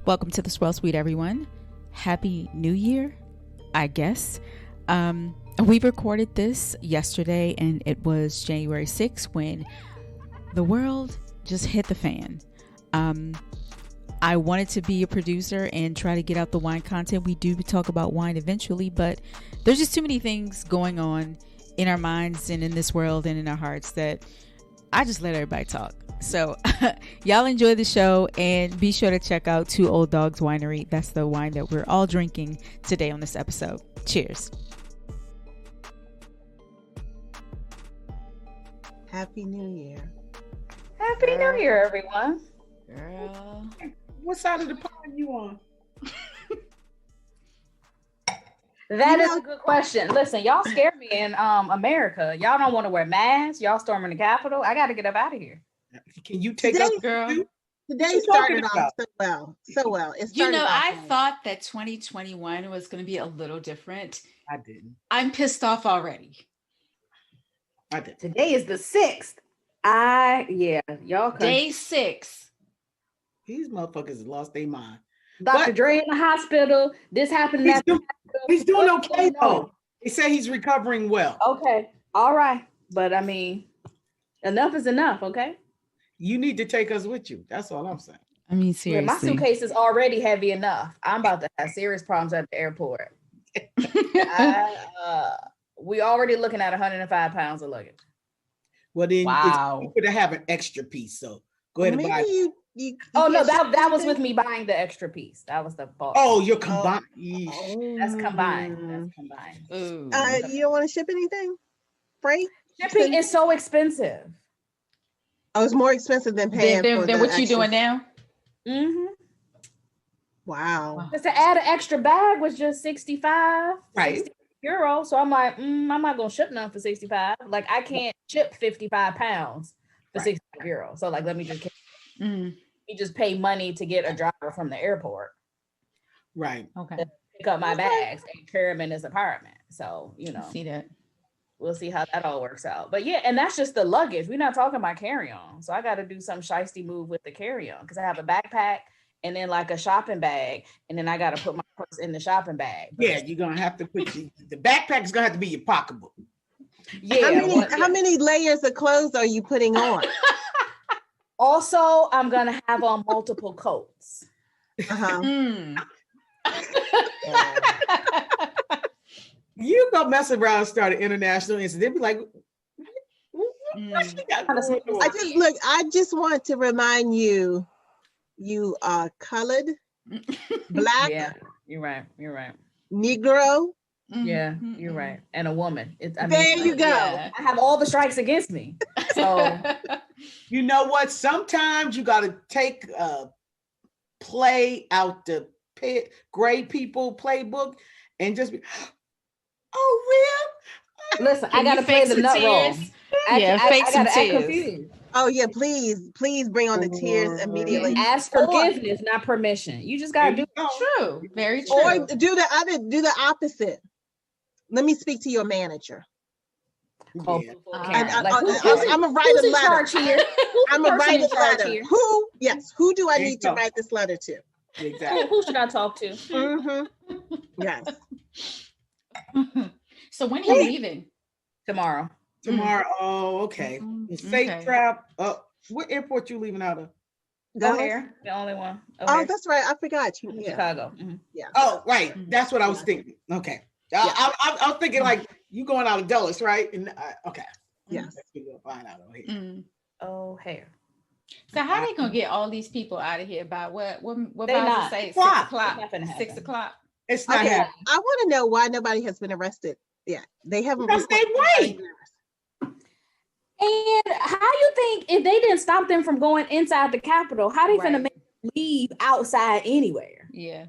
Welcome to the Swirl Suite, everyone. Happy New Year, I guess. We recorded this yesterday, and it was January 6th when the world just hit the fan. I wanted to be a producer and try to get out the wine content. We do talk about wine eventually, but there's just too many things going on in our minds and in this world and in our hearts that I just let everybody talk. So y'all enjoy the show and be sure to check out Two Old Dogs Winery. That's the wine that we're all drinking today on this episode. Cheers. Happy New Year. Happy New Year, everyone. Girl. What side of the pond you on? That is a good question. Listen, y'all scare me in America. Y'all don't want to wear masks. Y'all storming the Capitol. I got to get up out of here. Can you take us, girl? Today started off so well. I thought that 2021 was going to be a little different. I didn't. I'm pissed off already. I did. Today is the 6th. Y'all come. Day 6. These motherfuckers lost their mind. Dr. Dre in the hospital. This happened. He's doing okay though. He said he's recovering well. Okay. All right. But I mean, enough is enough, okay? You need to take us with you. That's all I'm saying. I mean, seriously. Yeah, my suitcase is already heavy enough. I'm about to have serious problems at the airport. We already looking at 105 pounds of luggage. Well, then you could have an extra piece. So go ahead and buy it. That was with me buying the extra piece. That was the bulk. Oh, you're combined. That's combined. You don't want to ship anything? Freight? Shipping is so expensive. Oh, it's more expensive than paying than what you doing now? Mm-hmm. Wow. Just to add an extra bag was just 65 right. €60. So I'm like, I'm not gonna ship none for 65. Like I can't ship 55 pounds for 65 euros. So like, let me just you just pay money to get a driver from the airport. Right. Okay. To pick up my bags and carry them in his apartment. So, see that. We'll see how that all works out. But yeah, and that's just the luggage. We're not talking about carry-on. So I got to do some shiesty move with the carry-on because I have a backpack and then like a shopping bag. And then I got to put my purse in the shopping bag. Yeah, you're going to have to put the backpack is going to have to be your pocketbook. Yeah. How many layers of clothes are you putting on? Also, I'm going to have on multiple coats. You go mess around and start an international incident. Be like, what she got going on? I just want to remind you, you are colored, black. Yeah, you're right. Negro. Yeah, you're right. And a woman. There you go. Yeah. I have all the strikes against me. So you know what? Sometimes you got to take play out the grade people playbook and just be, oh, real? Listen, I got to play the nut roll. Fake some tears. Confused. Oh, yeah, please bring on the tears immediately. Ask forgiveness, not permission. You just got to do it. True. Very true. Or do the opposite. Let me speak to your manager. Oh, yeah. I'm gonna write a letter. I'm gonna write a letter. Who do I need to write this letter to? Exactly. Who should I talk to? Mm-hmm. Yes. So when are you leaving? Tomorrow. Oh, okay. Safe trap. What airport you leaving out of? O'Hare, the only one. O'Hare. Oh, that's right. I forgot you. Yeah. Chicago. Yeah. Oh, right. That's what I was thinking. Okay. I was thinking like you going out of Dulles, right? And okay. Yes. We'll find out O'Hare. O'Hare. So how are they gonna get all these people out of here by what they about to say 6 o'clock? 6 o'clock. It's not happening. I want to know why nobody has been arrested. Yeah, they haven't. Because they wait. And how you think if they didn't stop them from going inside the Capitol, how they finna make them leave outside anywhere? Yeah.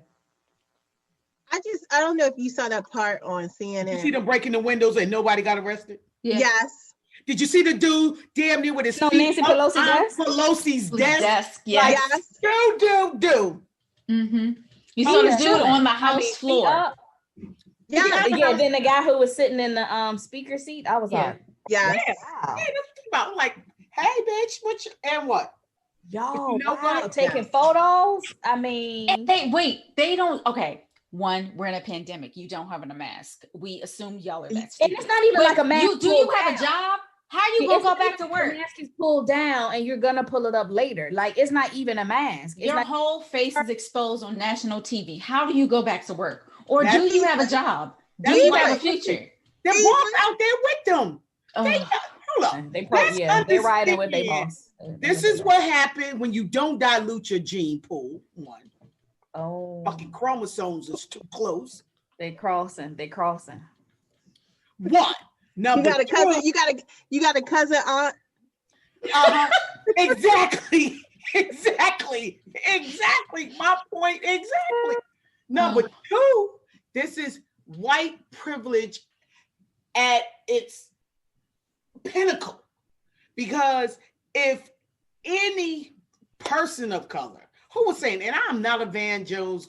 I don't know if you saw that part on CNN. You see them breaking the windows and nobody got arrested? Yeah. Yes. Did you see the dude damn near with his feet Nancy Pelosi's desk? Pelosi's desk? Yes. Like, do. Mm-hmm. You saw the dude on the house floor. Yeah. Then the guy who was sitting in the speaker seat, I was like, yeah. Wow. About like, hey, bitch, and what? Yo, You know wow, what? taking photos. I mean, they don't. Okay, one, we're in a pandemic. You don't have a mask. We assume y'all are that and stupid. it's not even like a mask. You have a job? How you gonna go back to work? The mask is pulled down, and you're gonna pull it up later. Like it's not even a mask. It's Your like, whole face is exposed on national TV. How do you go back to work? Or do you have a job? Do you have a future? The boss out there with them. They're riding with their boss. This is what happened when you don't dilute your gene pool. One. Oh, fucking chromosomes is too close. They crossing. One. Number you got a cousin. You got a cousin aunt. Exactly. My point. Exactly. Number two. This is white privilege at its pinnacle, because if any person of color who was saying, and I'm not a Van Jones,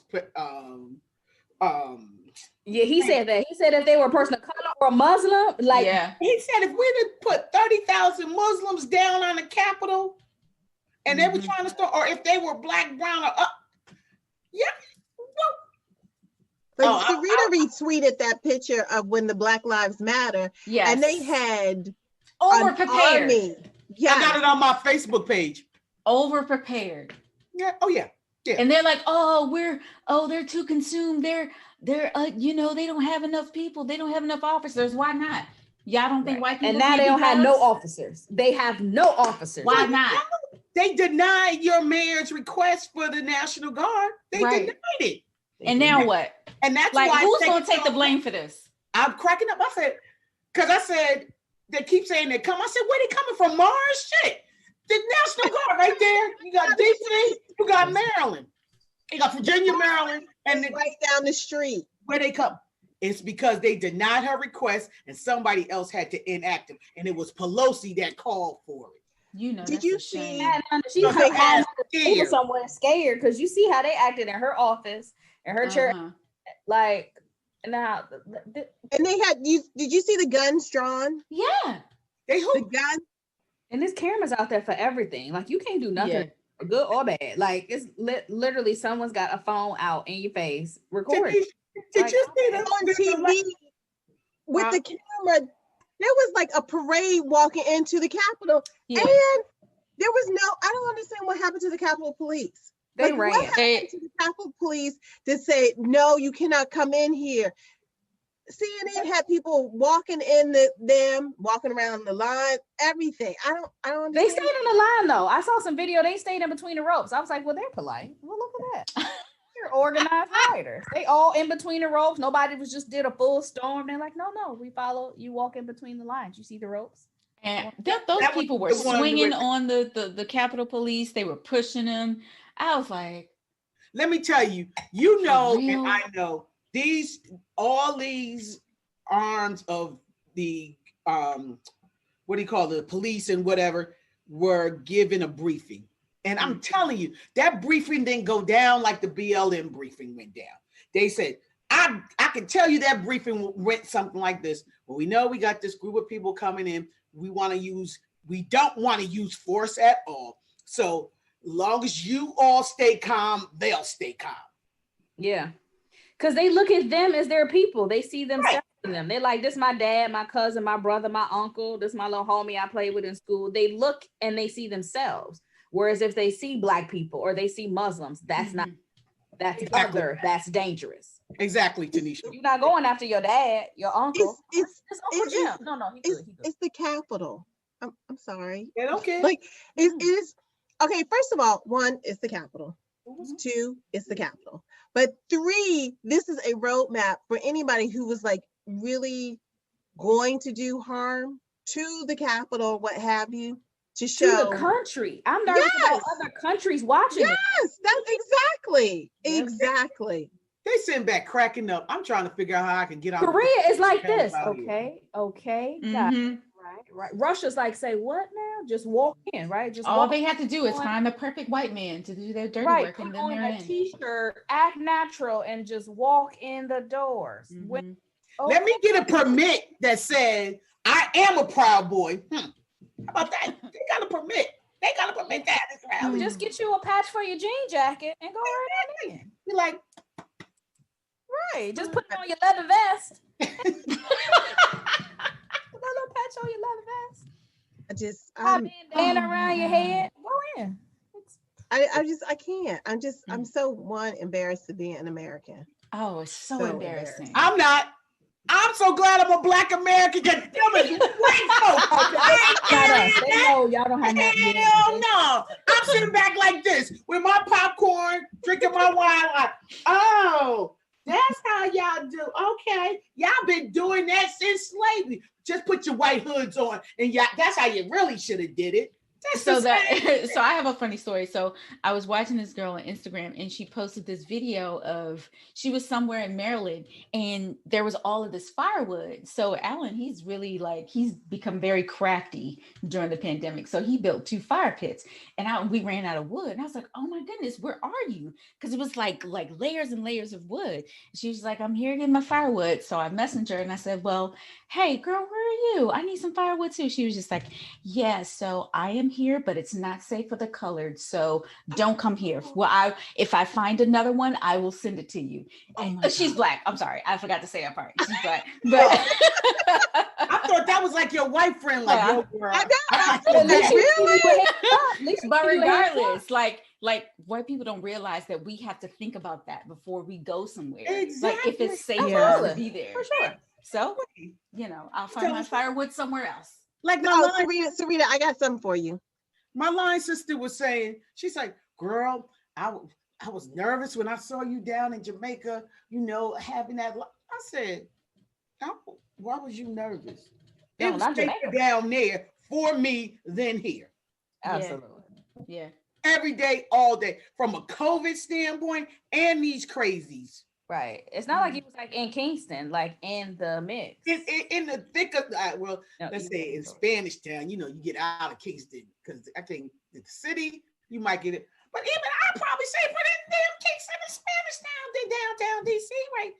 yeah, he said that. He said if they were a person of color or a Muslim, like he said, if we'd have put 30,000 Muslims down on the Capitol, and they were trying to start, or if they were black, brown, or up, But Sarita retweeted that picture of when the Black Lives Matter, and they had over-prepared. Yeah, I got it on my Facebook page. Over-prepared. Yeah. Oh yeah. And they're like, they're too consumed. They're they don't have enough people. They don't have enough officers. Why not? Y'all don't think white people? And now they don't have no officers. They have no officers. Why not? They denied your mayor's request for the National Guard. They denied it. And now what? And that's like, why who's going to take the blame for this? I'm cracking up. I said, they keep saying they come. I said, where they coming from? Mars? Shit. The National Guard right there. You got DC, you got Maryland. You got Virginia, Maryland, and right down the street. Where they come? It's because they denied her request and somebody else had to enact them. And it was Pelosi that called for it. You know, did you see? She was somewhere scared because you see how they acted in her office and her church. Like now, and they had you. Did you see the guns drawn? Yeah, the gun. And there's cameras out there for everything. Like you can't do nothing, good or bad. Like it's literally someone's got a phone out in your face recording. Did you see that on TV with the camera? There was like a parade walking into the Capitol, and there was no. I don't understand what happened to the Capitol Police. They like, ran. What happened to the Capitol Police to say no? You cannot come in here. CNN had people walking walking around the line, everything. I don't understand. They stayed in the line though. I saw some video. They stayed in between the ropes. I was like, well, they're polite. Well, look at that. They're organized rioters. They all in between the ropes. Nobody was just did a full storm. They're like, no, we follow. You walk in between the lines. You see the ropes. And those people were swinging on the Capitol Police. They were pushing them. I was like, let me tell you, and I know all these arms of the what do you call the police and whatever were given a briefing. And I'm telling you, that briefing didn't go down like the BLM briefing went down. They said, I can tell you that briefing went something like this. Well, we know we got this group of people coming in. We don't want to use force at all. So long as you all stay calm, they'll stay calm. Yeah. Because they look at them as their people. They see themselves in them. They're like, this my dad, my cousin, my brother, my uncle. This my little homie I played with in school. They look and they see themselves. Whereas if they see Black people or they see Muslims, that's not, that's other, that's dangerous. Exactly, Tanisha. You're not going after your dad, your uncle. It's Uncle Jim. No, it's the Capitol. I'm sorry. Yeah, okay. Like it is. Okay, first of all, one, it's the Capitol. Two, it's the Capitol. But three, this is a roadmap for anybody who was like really going to do harm to the Capitol, what have you, to show to the country. I'm nervous about other countries watching. Yes, that's exactly. They sitting back cracking up. I'm trying to figure out how I can get out. Korea is like this. Okay. Right. Russia's like, say what now? Just walk in, right? Just all they have to do is find the perfect white man to do their dirty work, and then they're in. T-shirt, act natural, and just walk in the doors. Let me get a permit that says I am a Proud Boy. How about that? They got a permit. They gotta permit that at this rally. Just get you a patch for your jean jacket and go right on in. Be like, Right. Just put it on your leather vest. Put a little patch on your leather vest. Pop bandana around your head. Go in. I can't. I'm so embarrassed to be an American. Oh, it's so embarrassing. I'm not. I'm so glad I'm a Black American. Because them is white folks. They know y'all don't have nothing. Hell no. I'm sitting back like this with my popcorn, drinking my wine. Like, oh, that's how y'all do. Okay, y'all been doing that since slavery. Just put your white hoods on, and that's how you really should have did it. So I have a funny story. So I was watching this girl on Instagram and she posted this video of, she was somewhere in Maryland and there was all of this firewood. So Alan, he's become very crafty during the pandemic. So he built 2 fire pits and we ran out of wood. And I was like, oh my goodness, where are you? Because it was like layers and layers of wood. She was like, I'm here getting my firewood. So I messaged her and I said, well, hey girl, where are you? I need some firewood too. She was just like, yeah, so I am here, but it's not safe for the colored, so don't come here. Well, if I find another one, I will send it to you. She's Black. I'm sorry, I forgot to say that part. She's Black, but I thought that was like your white friend, like yo girl. But regardless, like white people don't realize that we have to think about that before we go somewhere. Exactly. Like if it's safe for us to be there, for sure. So I'll find my firewood somewhere else. Like Serena, I got something for you. My line sister was saying, she's like, girl, I was nervous when I saw you down in Jamaica, having that. I said, why was you nervous? It was safer down there for me than here. Absolutely. Yeah. Every day, all day, from a COVID standpoint and these crazies. Right. It's not like it was like in Kingston, like in the mix. In the thick of, let's say in Spanish Town, you get out of Kingston, because I think the city, you might get it. But even I'd probably say for that damn Kingston and Spanish Town, than downtown DC, right?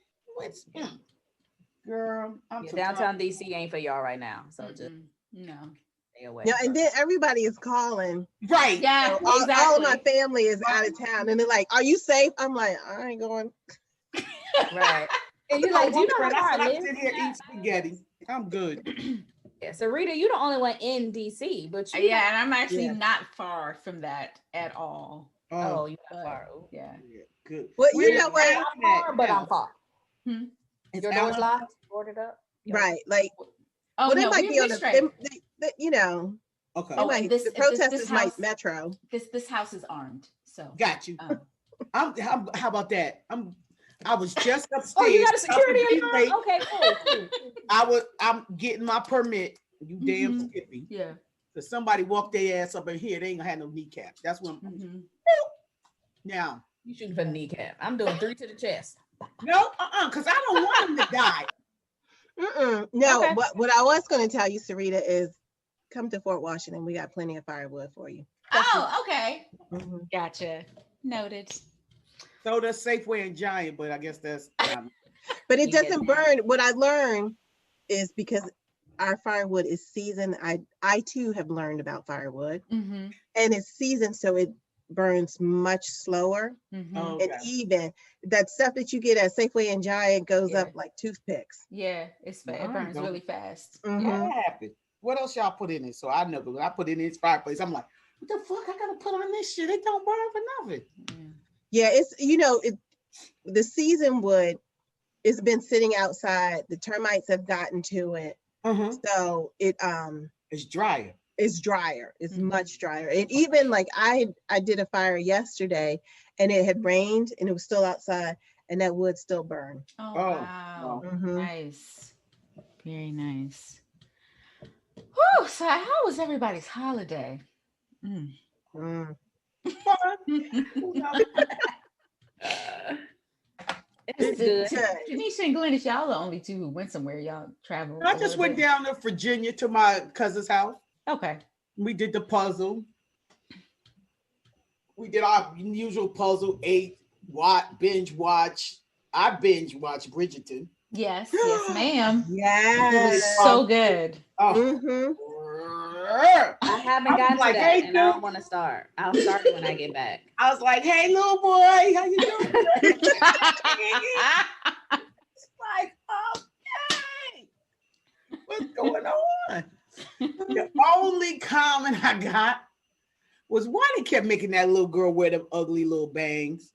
Girl, downtown DC ain't for y'all right now. So just stay away. Yeah, and then everybody is calling. Right. Yeah, so all of my family is out of town. And they're like, are you safe? I'm like, I ain't going. Right. And you're like, do you know how I live? Sit here eat spaghetti. I'm good. Yeah, so Rita, you're the only one in DC, but and I'm actually not far from that at all. Oh, you're not far. Yeah. Good. Well, you know what? I'm far, but I'm far. Your door's locked, boarded up. Right. Like, they might be on the, Okay. The protesters might metro. This house is armed, so. Got you. How about that? I was just upstairs. Oh, you got a security alarm? Okay, cool. I'm getting my permit. You damn skippy. Yeah. Because somebody walked their ass up in here. They ain't gonna have no kneecaps. That's what I'm now. You shooting for the kneecap. I'm doing 3 to the chest. No, because I don't want him to die. No, okay. What I was going to tell you, Sarita, is come to Fort Washington. We got plenty of firewood for you. Okay. Gotcha. Noted. So does Safeway and Giant, but I guess that's. But it doesn't burn. What I learned is because our firewood is seasoned. I too have learned about firewood, and it's seasoned, so it burns much slower. And even that stuff that you get at Safeway and Giant goes up like toothpicks. Yeah, it burns really fast. What happened? What else y'all put in it? So I know when I put it in this fireplace, I'm like, what the fuck? I gotta put on this shit. It don't burn for nothing. Yeah, it's the seasoned wood. It's been sitting outside. The termites have gotten to it, so it's drier. It's drier. It's much drier. And even like I did a fire yesterday, and it had rained, and it was still outside, and that wood still burned. Oh wow! Nice, very nice. Whew, so how was everybody's holiday? It's good. Janisha and Glennis, y'all the only two who went somewhere. Y'all traveled. I just went down to Virginia to my cousin's house. Okay. We did the puzzle. We did our usual puzzle, binge watch. I binge watched Bridgerton. Yes, ma'am. Yes. It was so good. I haven't gotten to like, that, hey, and I don't want to start. I'll start it when I get back. I was like, hey, little boy, how you doing? It's like, okay, what's going on? The only comment I got was why they kept making that little girl wear them ugly little bangs.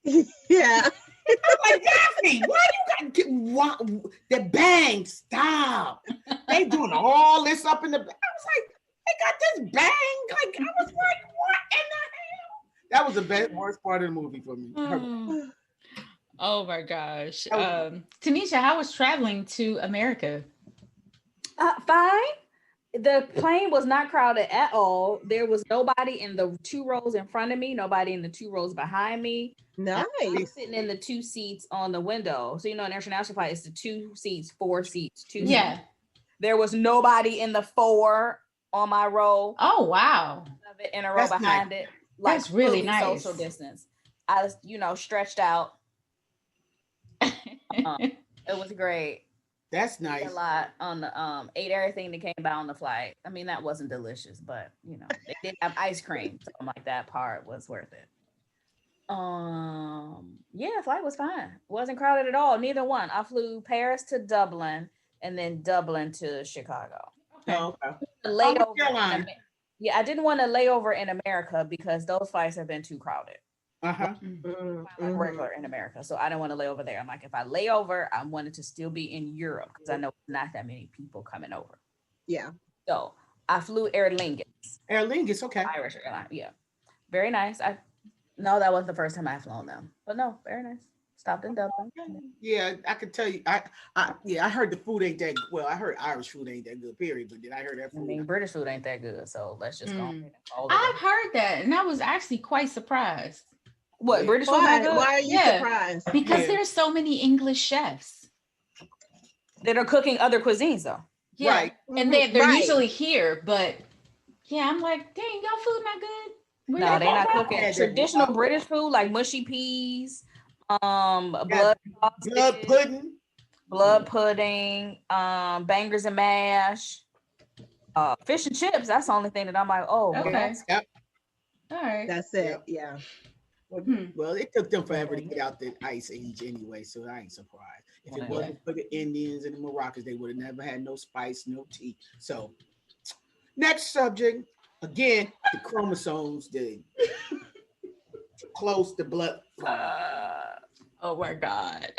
Yeah. I'm like, Daphne, why you got the bangs? Stop. They doing all this up in the. I was like, they got this bang. Like, I was like, what in the hell? That was the worst part of the movie for me. Oh my gosh. Tanisha, how was traveling to America? Fine. The plane was not crowded at all. There was nobody in the 2 rows in front of me, nobody in the 2 rows behind me. Nice. I was sitting in the 2 seats on the window. So, an international flight is the 2 seats, 4 seats, 2 Yeah. seats. There was nobody in the 4 on my row. Oh, wow. In a row behind it. Like, that's really nice. Social distance. I was, stretched out. It was great. That's nice. A lot on the ate everything that came by on the flight. I mean, that wasn't delicious, but they did have ice cream, so I'm like, that part was worth it. Yeah, flight was fine. Wasn't crowded at all. Neither one. I flew Paris to Dublin and then Dublin to Chicago. Okay. Layover. I didn't want to lay over in America because those flights have been too crowded. Regular in America, so I didn't want to lay over there. I'm like, if I lay over, I wanted to still be in Europe because I know not that many people coming over. Yeah. So I flew Aer Lingus. Aer Lingus, okay. Irish airline, yeah, very nice. No, that wasn't the first time I flown them, but no, very nice. Stopped in Dublin. Yeah, I could tell you. I heard the food ain't that well. I heard Irish food ain't that good. Period. But then I heard that food. I mean, British food ain't that good. So let's just go. I've heard that, and I was actually quite surprised. What, British food? Why are you surprised? Because there's so many English chefs that are cooking other cuisines, though. Yeah. Right. And they're usually here, but I'm like, dang, y'all food not good. No, they're not cooking traditional British food like mushy peas, blood pudding, bangers and mash, fish and chips. That's the only thing that I'm like, oh, okay. Yep. All right. That's it. Yeah. Well, it took them forever to get out the ice age anyway, so I ain't surprised. If it wasn't for the Indians and the Moroccans, they would have never had no spice, no tea. So, next subject, again, the chromosomes, the close to blood. Oh my God.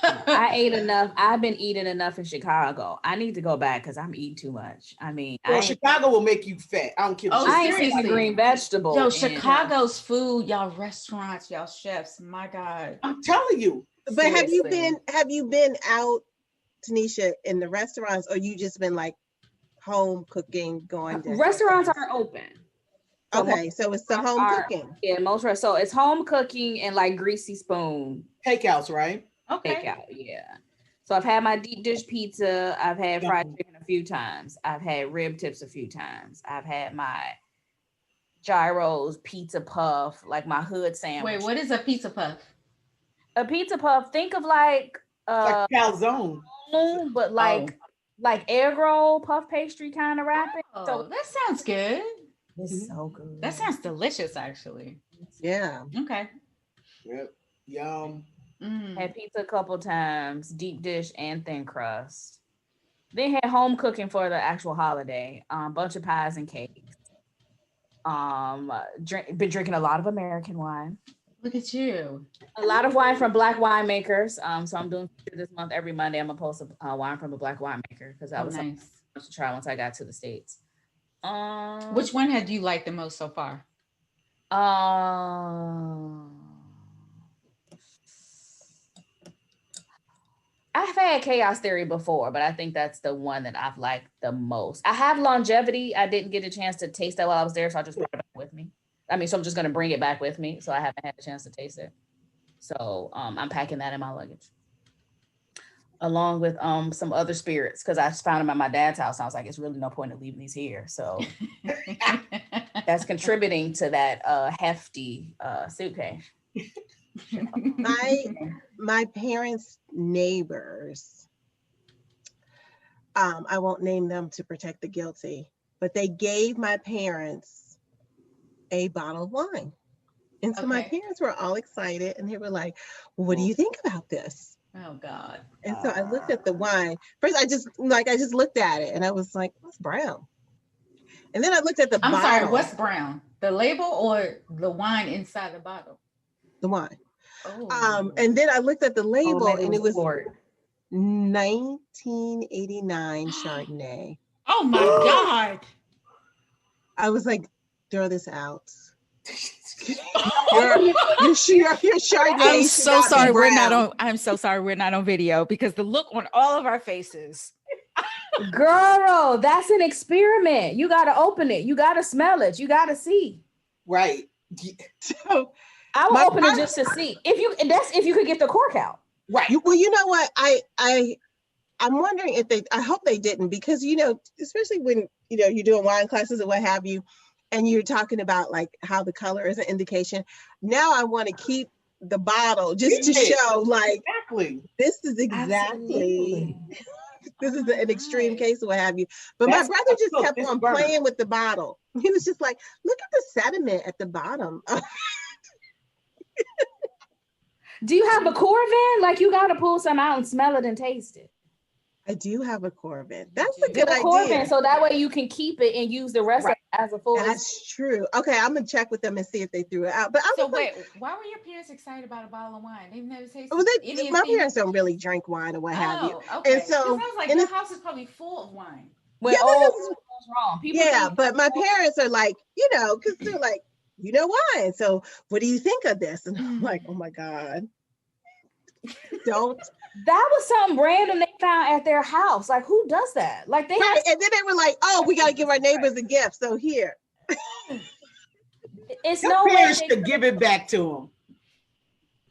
I ate enough. I've been eating enough in Chicago. I need to go back because I'm eating too much. I mean, Chicago will make you fat. I don't care. I ain't eating green vegetables. Yo, Chicago's food, y'all restaurants, y'all chefs. My God, I'm telling you. But have you been out, Tanisha, in the restaurants, or you just been like home cooking, going to restaurants aren't open? Okay, so it's the home cooking. Yeah, most restaurants. So it's home cooking and like greasy spoon. Takeouts, right? Okay. Takeout, yeah. So I've had my deep dish pizza. I've had fried chicken a few times. I've had rib tips a few times. I've had my gyros, pizza puff, like my hood sandwich. Wait, what is a pizza puff? A pizza puff, think of like calzone, but like egg roll puff pastry kind of wrapping. Oh, so that sounds good. It's so good. That sounds delicious, actually. Yeah. Okay. Yep. Yum. Had pizza a couple times, deep dish and thin crust. Then had home cooking for the actual holiday. Bunch of pies and cakes. Been drinking a lot of American wine. Look at you. A lot of wine from black winemakers. So I'm doing this month every Monday. I'm gonna post a wine from a black winemaker because that was nice to try once I got to the States. Which one had you liked the most so far? I've had Chaos Theory before, but I think that's the one that I've liked the most. I have Longevity. I didn't get a chance to taste that while I was there, so I just brought it back with me. So I'm just going to bring it back with me. So I haven't had a chance to taste it. So I'm packing that in my luggage. Along with some other spirits, because I just found them at my dad's house. I was like, it's really no point in leaving these here. So that's contributing to that hefty suitcase. My parents' neighbors, I won't name them to protect the guilty, but they gave my parents a bottle of wine. And so my parents were all excited and they were like, well, what do you think about this? Oh God. And so I looked at the wine. First, I just looked at it and I was like, what's brown? And then I looked at the bottle. I'm sorry, what's brown? The label or the wine inside the bottle? The wine. Oh. And then I looked at the label and it was Lord. 1989 Chardonnay. Oh my God. I was like, throw this out. your Chardonnay. I'm so sorry I'm so sorry we're not on video because the look on all of our faces. Girl, that's an experiment. You got to open it. You got to smell it. You got to see. Right. So I will open it just to see. If you could get the cork out. Right. Well, you know what? I'm wondering if I hope they didn't, because, especially when, you're doing wine classes and what have you, and you're talking about like how the color is an indication. Now I want to keep the bottle just to show like, exactly. This is exactly, this is an extreme case or what have you. But my brother just kept on playing with the bottle. He was just like, look at the sediment at the bottom. Do you have a Corvin? Like you got to pull some out and smell it and taste it. I do have a Corvin. That's a good idea. Corvin, so that way you can keep it and use the rest of it as a full. That's true. Okay, I'm gonna check with them and see if they threw it out. But wait, why were your parents excited about a bottle of wine? They've never tasted. Well, my parents don't really drink wine or what have you. Okay. And so I was like, your house is probably full of wine. Well, wrong. But my parents are like, because they're like, wine. So what do you think of this? And I'm like, oh my God. Don't. That was something random they found at their house. Like, who does that? Like they and then they were like, oh, we gotta give our neighbors a gift. So here. It's Your no parents way should give it back to them.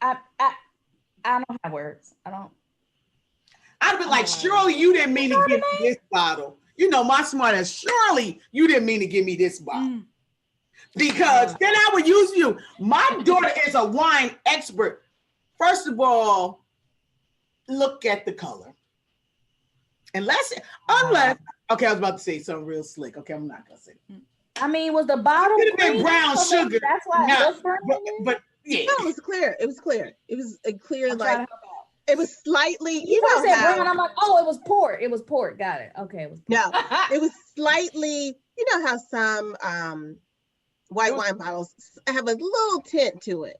I don't know how it works. I'd be like, surely you didn't mean to give me this bottle. My smart ass, surely you didn't mean to give me this bottle. Because then I would use you. My daughter is a wine expert. First of all, look at the color. Unless, okay, I was about to say something real slick. Okay, I'm not gonna say it. I mean, was the bottle could have been brown sugar? That's why it was but yeah. No, it was clear. It was clear. It was a clear, like, it was slightly, said brown, I'm like, oh, it was port. It was port. Got it. Okay, it was port. No, it was slightly, how some white wine bottles have a little tint to it.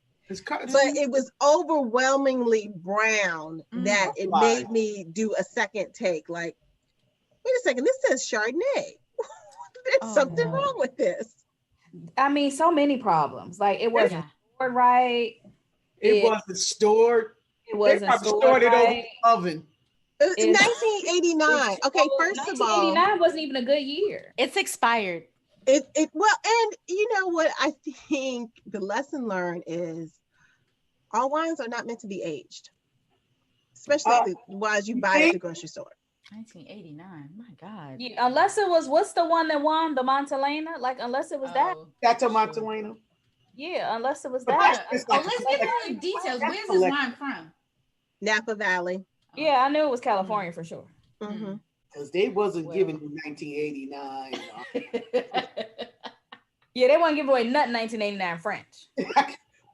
But it was overwhelmingly brown that it made me do a second take. Like, wait a second, this says Chardonnay. There's something wrong with this. I mean, so many problems. Like it wasn't stored right. It wasn't stored. It wasn't stored right. It over the oven. In 1989. Okay, first of all, 1989 wasn't even a good year. It's expired. And you know what I think the lesson learned is all wines are not meant to be aged, especially the wines you buy at the grocery store. 1989, my God. Yeah, unless it was, what's the one that won the Montelena? Like, unless it was that. That's a Montelena. Yeah, unless it was that. Let's get more details. Where's this wine from? Napa Valley. Yeah, I knew it was California for sure. Because they wasn't giving you 1989. Yeah, they wouldn't give away nothing 1989 French.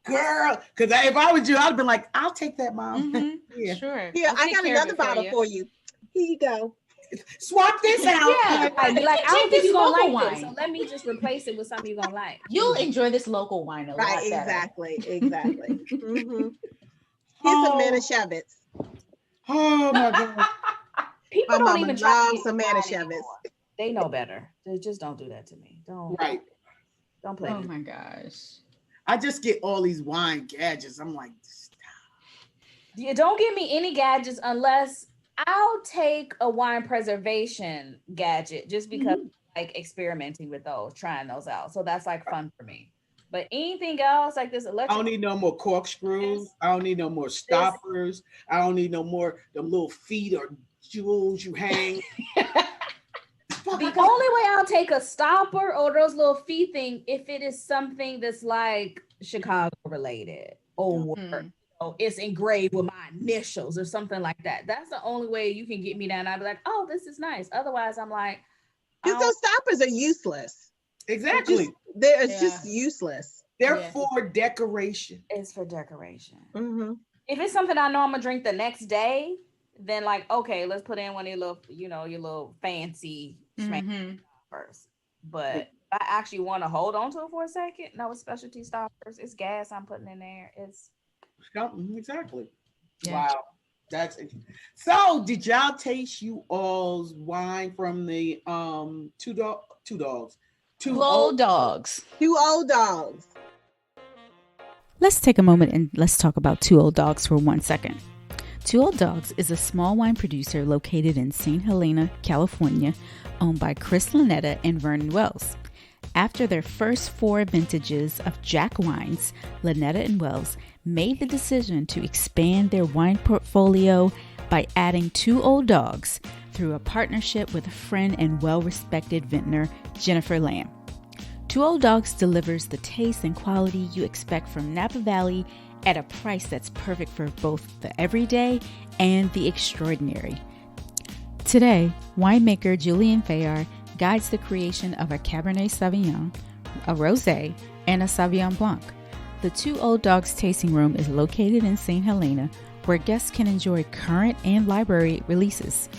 Girl, because if I was you, I'd have been like, I'll take that, Mom. Yeah, sure. Here, I got another bottle for you. Here you go. Swap this out. Yeah, I don't think you're gonna like this, so let me just replace it with something you're gonna like. You'll enjoy this local wine a lot better. Exactly. Here's some Manischewitz. Oh my God. People don't even try some Manischewitz. They know better. They just don't do that to me. Don't play. Oh my gosh. I just get all these wine gadgets. I'm like, stop. Yeah, don't give me any gadgets unless I'll take a wine preservation gadget just because I like experimenting with those, trying those out. So that's like fun for me. But anything else like this electric, I don't need no more corkscrews. I don't need no more stoppers. I don't need no more them little feet or jewels you hang. The only way I'll take a stopper or those little feet thing if it is something that's like Chicago related or it's engraved with my initials or something like that. That's the only way you can get me down. I'd be like, oh, this is nice. Otherwise, I'm like, Because those stoppers are useless. Exactly. They're just useless. They're for decoration. It's for decoration. Mm-hmm. If it's something I know I'm gonna drink the next day, then like, okay, let's put in one of your little, your little fancy first. But I actually want to hold on to it for a second. No, it's specialty stoppers. It's gas I'm putting in there. It's exactly. Yeah. Wow. That's it. So did y'all taste you all's wine from the two old dogs? 2 old dogs. Let's take a moment and let's talk about Two Old Dogs for 1 second. Two Old Dogs is a small wine producer located in Saint Helena, California, owned by Chris Lanetta and Vernon Wells. After their first 4 vintages of Jack wines, Lanetta and Wells made the decision to expand their wine portfolio by adding Two Old Dogs through a partnership with a friend and well-respected vintner, Jennifer Lamb. Two Old Dogs delivers the taste and quality you expect from Napa Valley at a price that's perfect for both the everyday and the extraordinary. Today, winemaker Julian Fayard guides the creation of a Cabernet Sauvignon, a Rosé, and a Sauvignon Blanc. The Two Old Dogs tasting room is located in Saint Helena, where guests can enjoy current and library releases,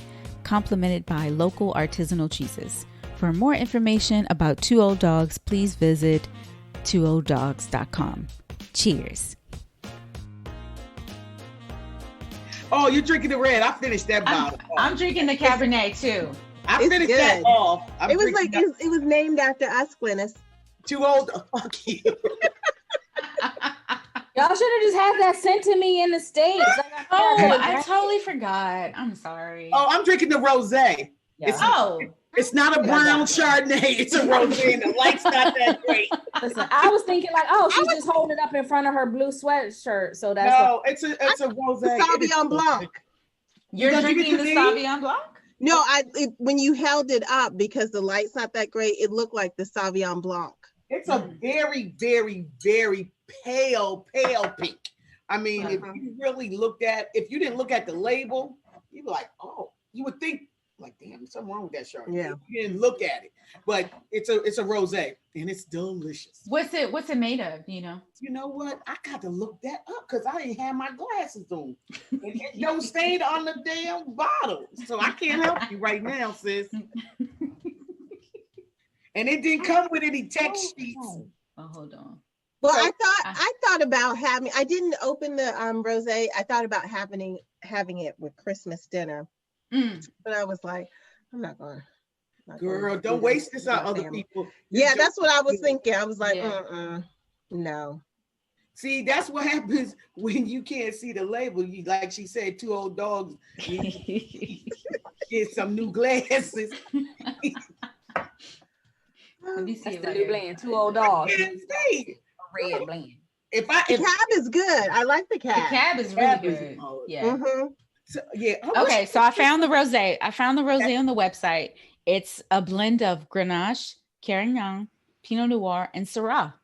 complemented by local artisanal cheeses. For more information about Two Old Dogs, please visit twoOldDogs.com. Cheers. Oh, you're drinking the red. I finished that bottle. I'm drinking the Cabernet too. I finished that off. It was like it was named after us, Glennis. Too old. Fuck you. Y'all should have just had that sent to me in the States. I totally forgot. I'm sorry. Oh, I'm drinking the rosé. Yeah. It's not a brown Chardonnay. It's a rosé, and the light's not that great. Listen, I was thinking like, she's just holding it up in front of her blue sweatshirt. So that's it's a rosé. Sauvignon Blanc. You're drinking the Sauvignon Blanc? No, when you held it up because the light's not that great, it looked like the Sauvignon Blanc. It's a very, very, very pale pink. I mean, if you really if you didn't look at the label, you'd be like, oh, you would think like, damn, there's something wrong with that Chardonnay. Yeah. You didn't look at it, but it's a rosé and it's delicious. What's it made of? You know what? I got to look that up because I didn't have my glasses on. And it don't stay on the damn bottle, so I can't help you right now, sis. And it didn't come with any text sheets. Oh, hold on. Well, I thought about having. I didn't open the rosé. I thought about having it with Christmas dinner, but I was like, I'm not going. Girl, don't waste this on other people. Yeah, that's what I was thinking. I was like, no. See, that's what happens when you can't see the label. You, like she said, Two Old Dogs. Get some new glasses. Let me see. That's the new blend. Two Old Dogs. Red blend. The cab is good. I like the cab. The cab is really good. Yeah. Mm-hmm. So, yeah. Okay, so I found the rosé. On the website. It's a blend of Grenache, Carignan, Pinot Noir, and Syrah.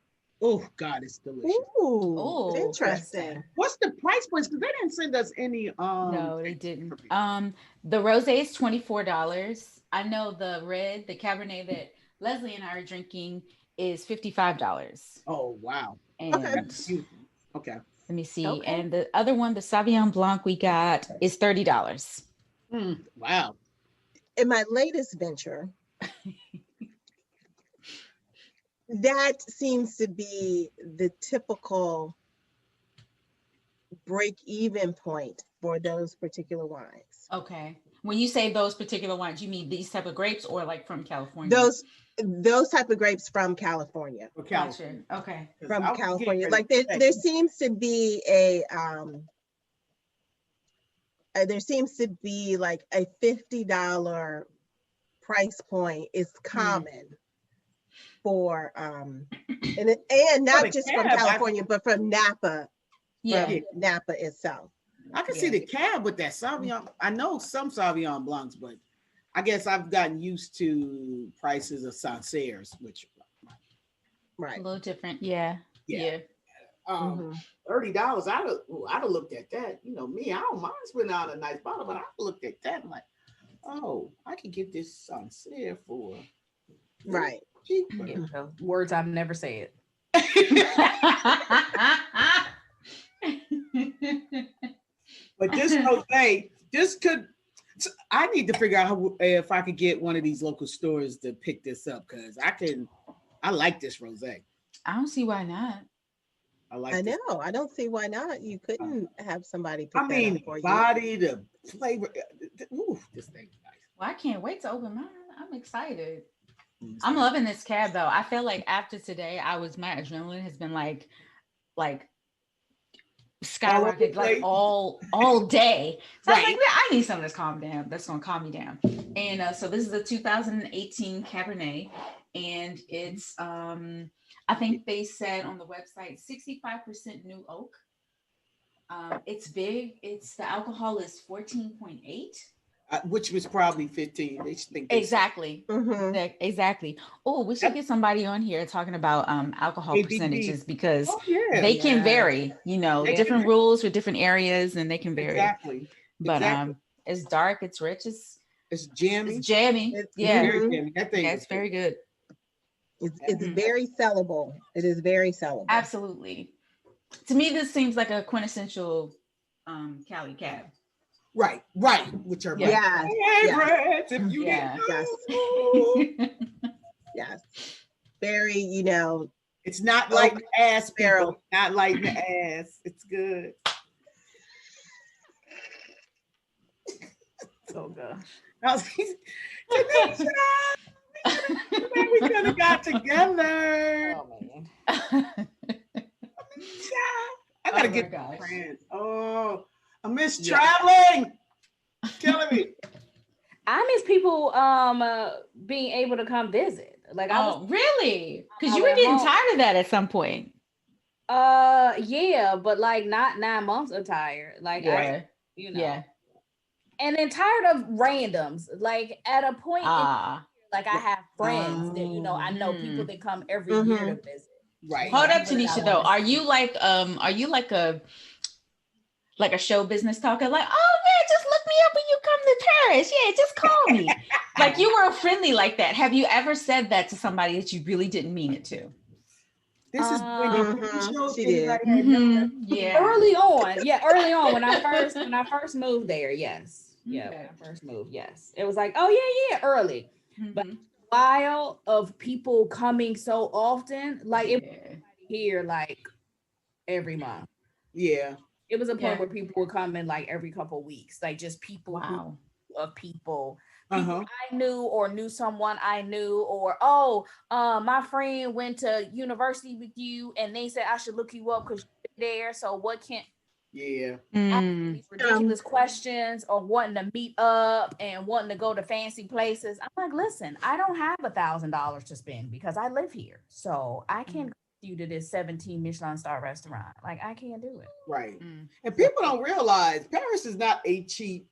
Oh God, it's delicious. Ooh, interesting. What's the price point? Because they didn't send us any. No, they didn't. The rosé is $24. I know the Cabernet that Leslie and I are drinking is $55. Oh wow. And okay. Let me see. Okay. And the other one, the Sauvignon Blanc we got is $30. Wow. In my latest venture, that seems to be the typical break-even point for those particular wines. Okay. When you say those particular wines, you mean these type of grapes or like from California? Those type of grapes from California. Gotcha. Okay. From California. Like there seems to be a like a $50 price point is common for and not just from California, but from Napa. Yeah. From Napa itself. I can see the cab with that Sauvignon. I know some Sauvignon Blancs, but I guess I've gotten used to prices of Sancerres, which right a little different. Yeah. $30. I'd have looked at that. You know me, I don't mind spending on a nice bottle, but I looked at that and like, oh, I can get this Sancerre for Right. cheaper. Yeah, so words I've never said. But this Rosé, this could. I need to figure out if I could get one of these local stores to pick this up because I like this Rosé. I don't see why not. I like. I this. know. I don't see why not. You couldn't have somebody pick I mean, that up for body, the flavor. Ooh, this thing's nice. Well, I can't wait to open mine. I'm excited. Mm, I'm loving this cab though. I feel like after today, my adrenaline has been like skyrocket like all day. So I was like, I need something that's calm down. That's gonna calm me down. And so this is a 2018 Cabernet, and it's I think they said on the website 65% new oak. It's big. The alcohol is 14.8. Which was probably 15. They think Exactly. Mm-hmm. Exactly. Oh, we should get somebody on here talking about alcohol ABV. percentages because yeah. they can vary, different rules for different areas and they can vary. Exactly. But it's dark, it's rich, it's jammy. It's jammy. Very jammy. That thing it's very good. It's very sellable. It is very sellable. Absolutely. To me, this seems like a quintessential Cali cab. Right. Which are my favorites. If you didn't know. Yes. Very, It's not like the ass, people. Not like the ass. It's good. Oh gosh. We could have got together. Oh man. I gotta get friends. Oh, I miss traveling. Killing me. I miss people being able to come visit. Like really? Because you were getting tired of that at some point. Yeah, but like not 9 months of tired. Like Yeah. And then tired of randoms. Like at a point like I have friends that I know people that come every year to visit. Right. Hold up, Tanisha, though. Are you like a show business talker? Like, oh man, just look me up when you come to Paris. Yeah, just call me. Like you were friendly like that. Have you ever said that to somebody that you really didn't mean it to? This is when she did. Yeah. Early on when I first moved there, yes. Yeah, when I first moved, yes. It was like, oh yeah, early. But while of people coming so often, like it here like every month. Yeah. It was a point where people were coming like every couple of weeks, like just people of people I knew or knew someone I knew, or my friend went to university with you and they said I should look you up because you're there. So what can't asking these ridiculous questions or wanting to meet up and wanting to go to fancy places. I'm like, listen, I don't have $1,000 to spend because I live here. So I can't go with you to this 17 Michelin star restaurant. Like I can't do it. Right. And people don't realize Paris is not a cheap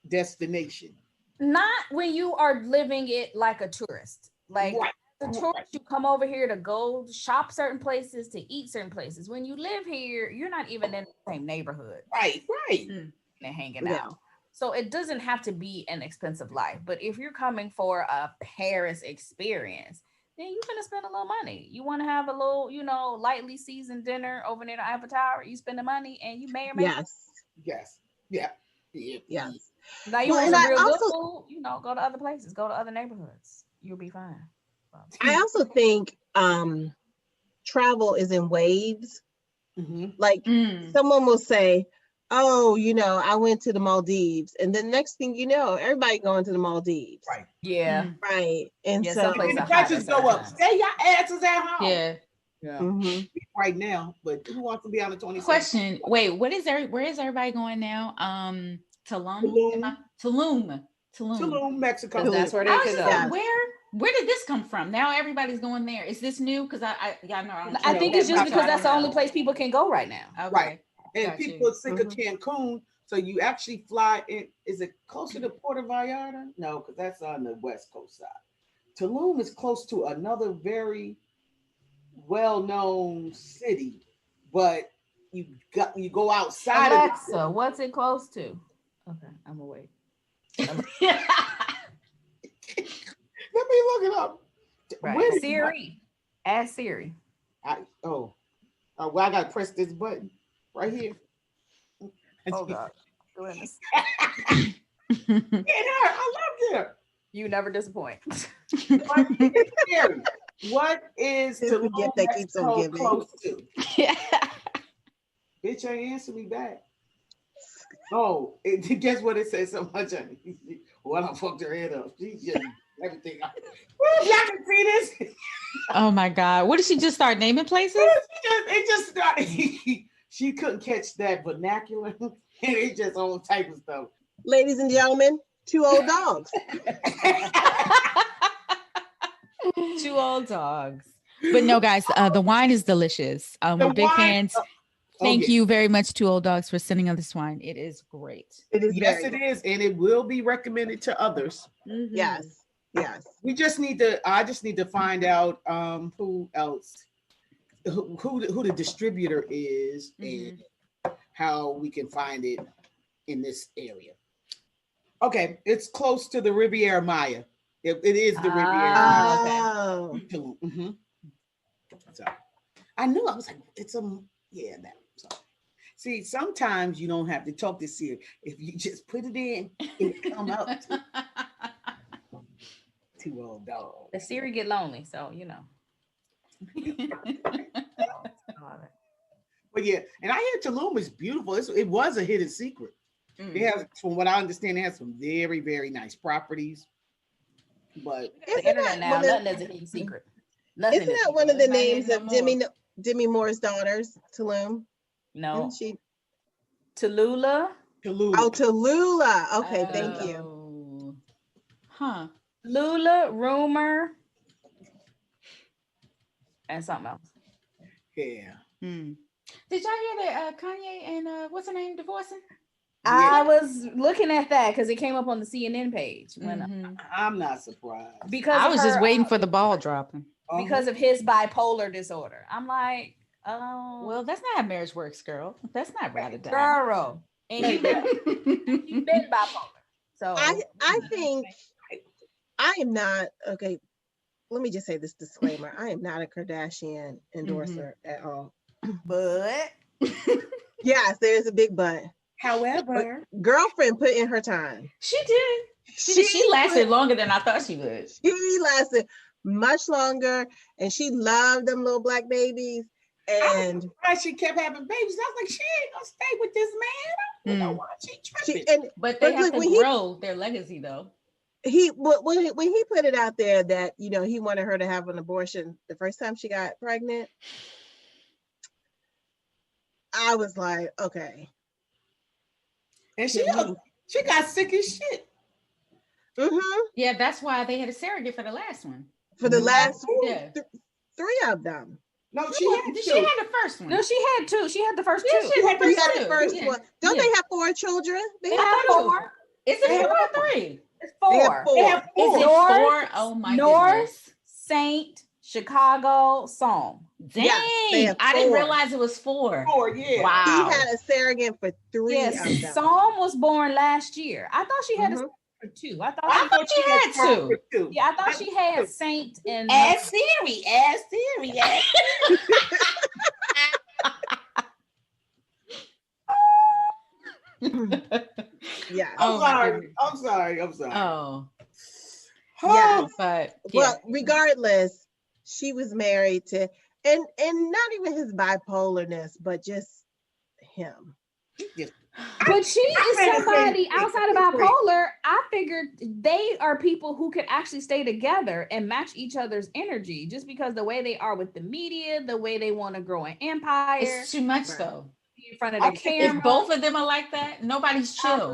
destination. Not when you are living it like a tourist. Like the tourist, you come over here to go shop certain places, to eat certain places. When you live here, you're not even in the same neighborhood. Right. And hanging out. So it doesn't have to be an expensive life. But if you're coming for a Paris experience, then you're going to spend a little money. You want to have a little, lightly seasoned dinner over near the Eiffel Tower. You spend the money and you may or may not. Yes. Now you want some real good food, go to other places, go to other neighborhoods. You'll be fine. I also think travel is in waves. Like someone will say, oh, I went to the Maldives. And then next thing you know, everybody going to the Maldives. Right. Yeah. Right. And so the prices go up. Stay your asses at home. Yeah. Right now, but who wants to be on the 26th? Question. Wait, where is everybody going now? Tulum, Mexico. That's where they could go. Where did this come from? Now everybody's going there. Is this new? Because I think it's just because that's the only place people can go right now. Okay. Right. And people think of Cancun, so you actually fly in. Is it closer to Puerto Vallarta? No, because that's on the west coast side. Tulum is close to another very well-known city, but you go outside. Alexa, what's it close to? Okay, I'm gonna wait. Let me look it up. Right. Siri. Ask Siri. Well, I gotta press this button right here. Oh God. Goodness. I loved it. You never disappoint. What is the gift that keeps on giving? Close to? Bitch ain't answer me back. Oh, guess what it says so much on it? Well, I fucked her head up. She just everything. Y'all can see this. Oh my God. What did she just start naming places? It just started. She couldn't catch that vernacular. And it just all type of stuff. Ladies and gentlemen, 2 old dogs. 2 old dogs. But no, guys, the wine is delicious. We're big fans. Thank you very much, 2 old dogs, for sending us this wine. It is great. It is. Yes, it is, and it will be recommended to others. Mm-hmm. Yes. We just need to. I just need to find out who else, who the distributor is, and how we can find it in this area. Okay, it's close to the Riviera Maya. It is the Riviera Maya. Okay. Mm-hmm. So I knew, I was like, it's that. So see, sometimes you don't have to talk this serious. If you just put it in, it'll come out. 2 old dogs. The Siri get lonely, so you know. But yeah, and I hear Tulum is beautiful. It was a hidden secret. It has, from what I understand, it has some very, very nice properties. But the internet now, nothing is a hidden secret. Nothing isn't that one of the names of Demi Moore's daughters, Tulum? No. She Tallulah. Oh, Tallulah. Okay, thank you. Huh. Lula, Rumor, and something else. Yeah. Did y'all hear that Kanye and what's her name divorcing? I was looking at that because it came up on the CNN page. When I'm not surprised. Because I was just waiting for the ball dropping. Because of his bipolar disorder. I'm like, oh. Well, that's not how marriage works, girl. That's not rather die. Girl. And you've been bipolar. So I think I am not, okay, let me just say this disclaimer. I am not a Kardashian endorser at all. But yes, there's a big but. However, girlfriend put in her time. She did. She lasted longer than I thought she would. She lasted much longer, and she loved them little black babies. And she kept having babies. I was like, she ain't gonna stay with this man. I don't know why she tripping. But they have to grow their legacy, though. When he put it out there that he wanted her to have an abortion the first time she got pregnant, I was like, okay. And she got sick as shit. Yeah, that's why they had a surrogate for the last one. For the last 3 of them. No, she had the first one. No, she had 2. She had the first 2. She had the first one. Don't they have 4 children? They have 4. Is it 4 or 3? It's 4. They have 4. Is it 4? Oh my goodness. Saint, Chicago, Psalm. Dang, I didn't realize it was 4. 4, yeah. Wow. He had a surrogate for 3 of them. Psalm was born last year. I thought she had a for 2. I thought she had 2. Yeah, I thought she had Saint and Ask Siri. Yeah. I'm sorry. Oh. Yeah. But well, regardless, she was married to and not even his bipolarness, but just him. But she is somebody outside of bipolar. I figured they are people who could actually stay together and match each other's energy, just because the way they are with the media, the way they want to grow an empire. It's too much though. In front of the camera. If both of them are like that, nobody's chill.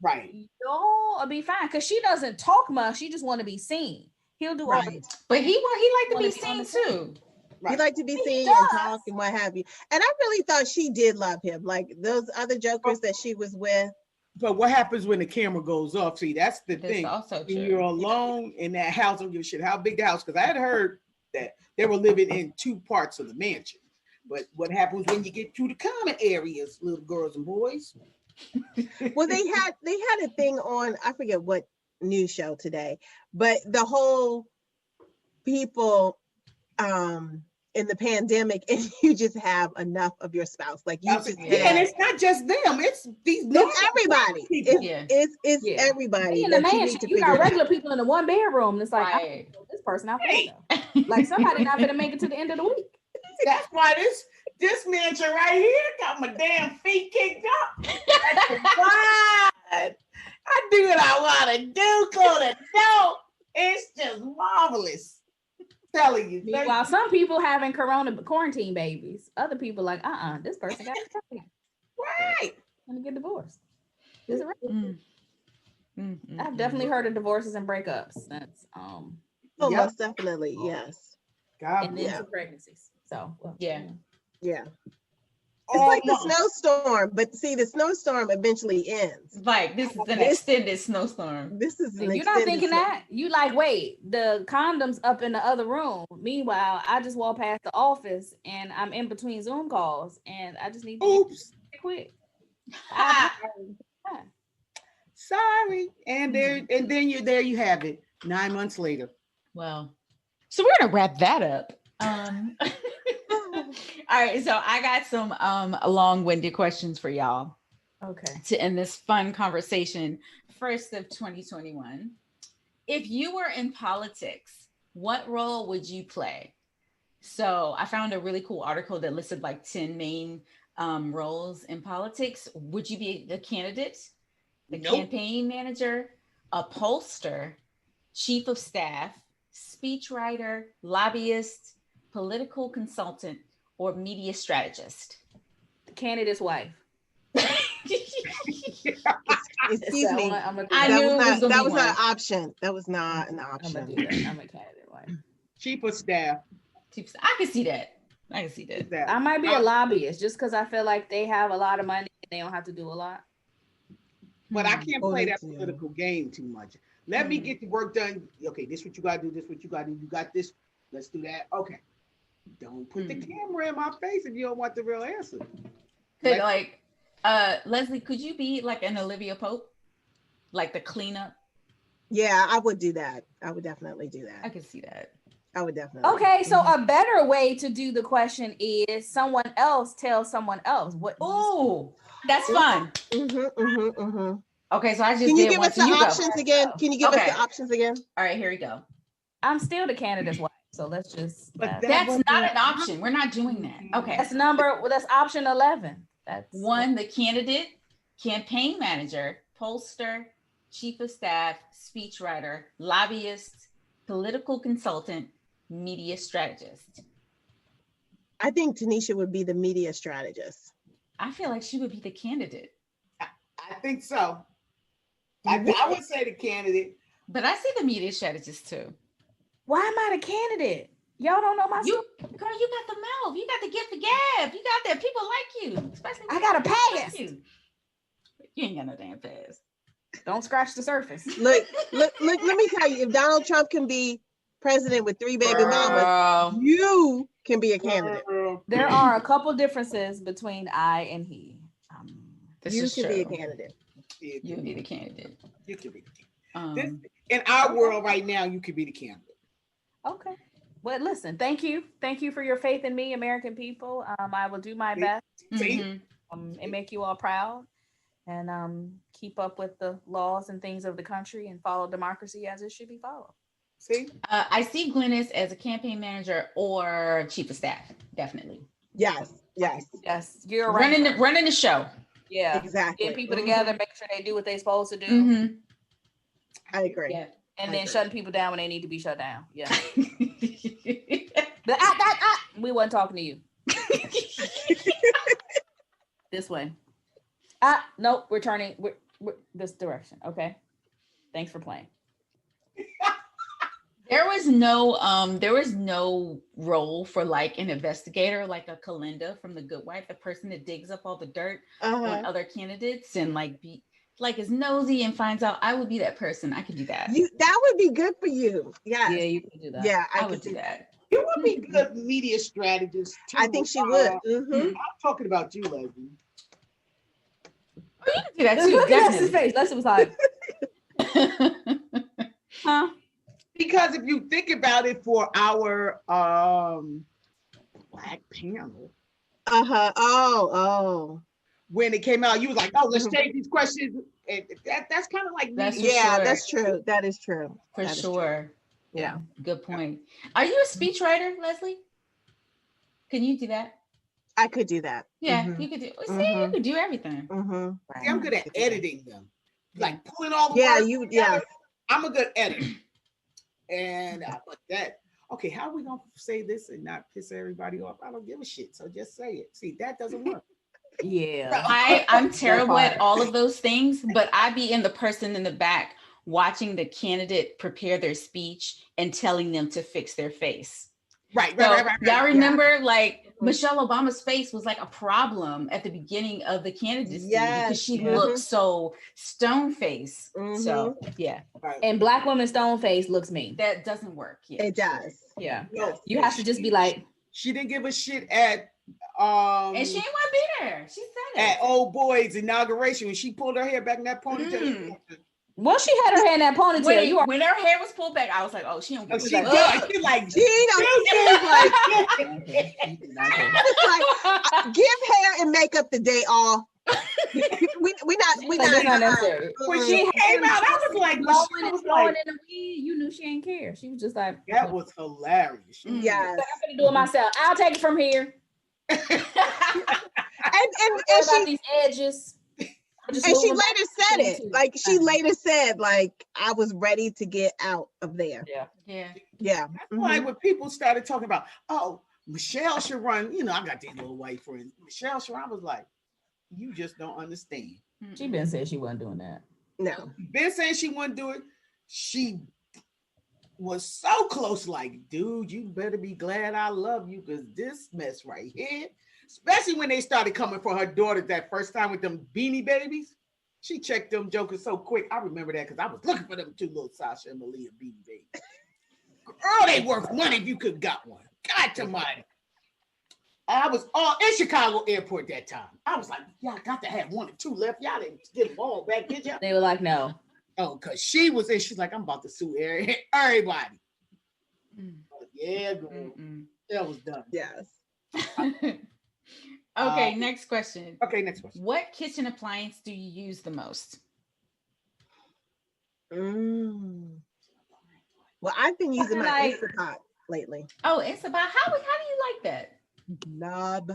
Right. Y'all will be fine because she doesn't talk much. She just want to be seen. He'll do all this. But he like to be seen too. Right. He liked to be seen and talk and what have you. And I really thought she did love him. Like those other jokers that she was with. But what happens when the camera goes off? See, that's the thing. Also when you're alone in that house, don't give a shit how big the house. Because I had heard that they were living in 2 parts of the mansion. But what happens when you get to the common areas, little girls and boys? Well, they had a thing on, I forget what news show today, but the whole people in the pandemic, and you just have enough of your spouse. Like you just and it's not just them, it's these it's everybody. people. It's everybody. In the that mansion, you got regular people in the one bedroom. It's like, Right. this person out there. Like somebody not gonna make it to the end of the week. That's why this mansion right here got my damn feet kicked up. That's why I do what I want to do, close the door. It's just marvelous. Telling you. While some people having quarantine babies, other people like, this person got it. Right. Gonna get divorced. Is it right? I've Mm. definitely heard of divorces and breakups since Oh, Yep. most definitely, yes. God and then bless. some pregnancies. So Yeah. It's Oh, like the no. snowstorm, but see, the snowstorm eventually ends. Like this is an extended snowstorm. This is you're not thinking that. You like, wait, the condom's up in the other room. Meanwhile, I just walk past the office and I'm in between Zoom calls and I just need to Oops. get quick. Sorry. And then you have it 9 months later. Well, so we're gonna wrap that up. All right, so I got some long-winded questions for y'all Okay. to end this fun conversation. First of 2021. If you were in politics, what role would you play? So I found a really cool article that listed like 10 main roles in politics. Would you be the candidate, the campaign manager, a pollster, chief of staff, speechwriter, lobbyist, political consultant, or media strategist? The candidate's wife. Excuse me. That was not an option. That was not an option. I'm gonna do that. I'm a candidate wife. Chief of staff. I can see that. I might be a lobbyist just because I feel like they have a lot of money and they don't have to do a lot. But I can't play that political game too much. Let me get the work done. Okay, this is what you gotta do, this is what you gotta do. You got this, let's do that. Okay. Don't put the camera in my face if you don't want the real answer. Leslie, could you be like an Olivia Pope? Like the cleanup? Yeah, I would do that. I would definitely do that. I can see that. I would definitely. Okay, so a better way to do the question is someone else tells someone else what. Oh, that's fun. Okay, so I just Can you give us the options again? Can you give us the options again? All right, here we go. I'm still the candidate's wife, so let's just. But that's not an option. We're not doing that. Okay. That's option 11. That's 1, the candidate, campaign manager, pollster, chief of staff, speechwriter, lobbyist, political consultant, media strategist. I think Tanisha would be the media strategist. I feel like she would be the candidate. I think so. I would say the candidate. But I see the media strategist too. Why am I the candidate? Y'all don't know my story. Girl, you got the mouth. You got the gift of gab. You got that. People like you. Especially I got a pass. You ain't got no damn pass. Don't scratch the surface. Look, let me tell you, if Donald Trump can be president with 3 baby mamas, you can be a candidate. There are a couple differences between I and he. You can be a candidate. You can be the candidate. You can be the candidate. In our world right now, you can be the candidate. Okay. Well, listen, thank you. Thank you for your faith in me, American people. I will do my best and make you all proud and keep up with the laws and things of the country and follow democracy as it should be followed. See? I see Glennis as a campaign manager or chief of staff, definitely. Yes. You're right. Running the show. Yeah, exactly. Get people together, make sure they do what they're supposed to do. I agree. Yeah. And then shutting people down when they need to be shut down. Yeah. We wasn't talking to you. This way. Nope, we're turning we're this direction. Okay. Thanks for playing. There was no role for like an investigator, like a Kalinda from The Good Wife, the person that digs up all the dirt on other candidates and like be like is nosy and finds out. I would be that person. I could do that. That would be good for you. Yeah. Yeah, you could do that. Yeah, I would do that. You would be good media strategist too. I think she would. I'm talking about you, Leslie. You can That too, Look at his definitely. face. Leslie was like, huh? Because if you think about it, for our Black panel, Oh. when it came out, you was like, "Oh, let's take these questions." And that's kind of like That's me. Yeah, sure. that's true. That is true. For That is true. sure. Yeah. Good point. Are you a speechwriter, Leslie? Can you do that? I could do that. Yeah, Mhm. you could do. See, you could do everything. Mhm. See, I'm good at editing them, like pulling all the Yeah, words you. together. Yes. I'm a good editor, and I put that. Okay, how are we gonna say this and not piss everybody off? I don't give a shit. So just say it. See, that doesn't work. Yeah. I'm terrible at all of those things, but I be in the person in the back watching the candidate prepare their speech and telling them to fix their face. Right. Y'all remember like Michelle Obama's face was like a problem at the beginning of the candidacy because she looked so stone face. So yeah. Right. And Black woman stone face looks mean. That doesn't work. Yeah, It does. Yeah. No, You have to just be like, she didn't give a shit at and she ain't want to be there. She said it at old boy's inauguration when she pulled her hair back in that ponytail. well, she had her hair in that ponytail. when her hair was pulled back, I was like, oh, she don't give a She shit. does. She like, She don't like, it's like give hair and makeup the day off. we not necessary. when she came out, I was like, blowing in the weed, you knew she ain't care. She was just like, that was hilarious. Yes. I'm gonna do it myself. I'll take it from here. and About these edges. And she later said it. Like she later said, like, I was ready to get out of there. Yeah. Yeah. That's why when people started talking about, oh, Michelle should run, I got these little white friends. Michelle should run, I was like, you just don't understand. She been said she wasn't doing that. No. Been saying she wouldn't do it. She was so close, like, dude, you better be glad I love you, because this mess right here, especially when they started coming for her daughter that first time with them Beanie Babies, she checked them jokers so quick. I remember that because I was looking for them two little Sasha and Malia Beanie Babies. Girl, they worth money if you could have got one. God to money. I was all in Chicago airport that time. I was like, y'all got to have one or two left. Y'all didn't get them all back, did y'all? They were like, no. Oh, because she was in. She's like, I'm about to sue everybody. Yeah, girl. That was done. Yes. Okay, next question. Okay, next question. What kitchen appliance do you use the most? Well, I've been using my Instapot lately. Oh, Instapot. How do you like that? Love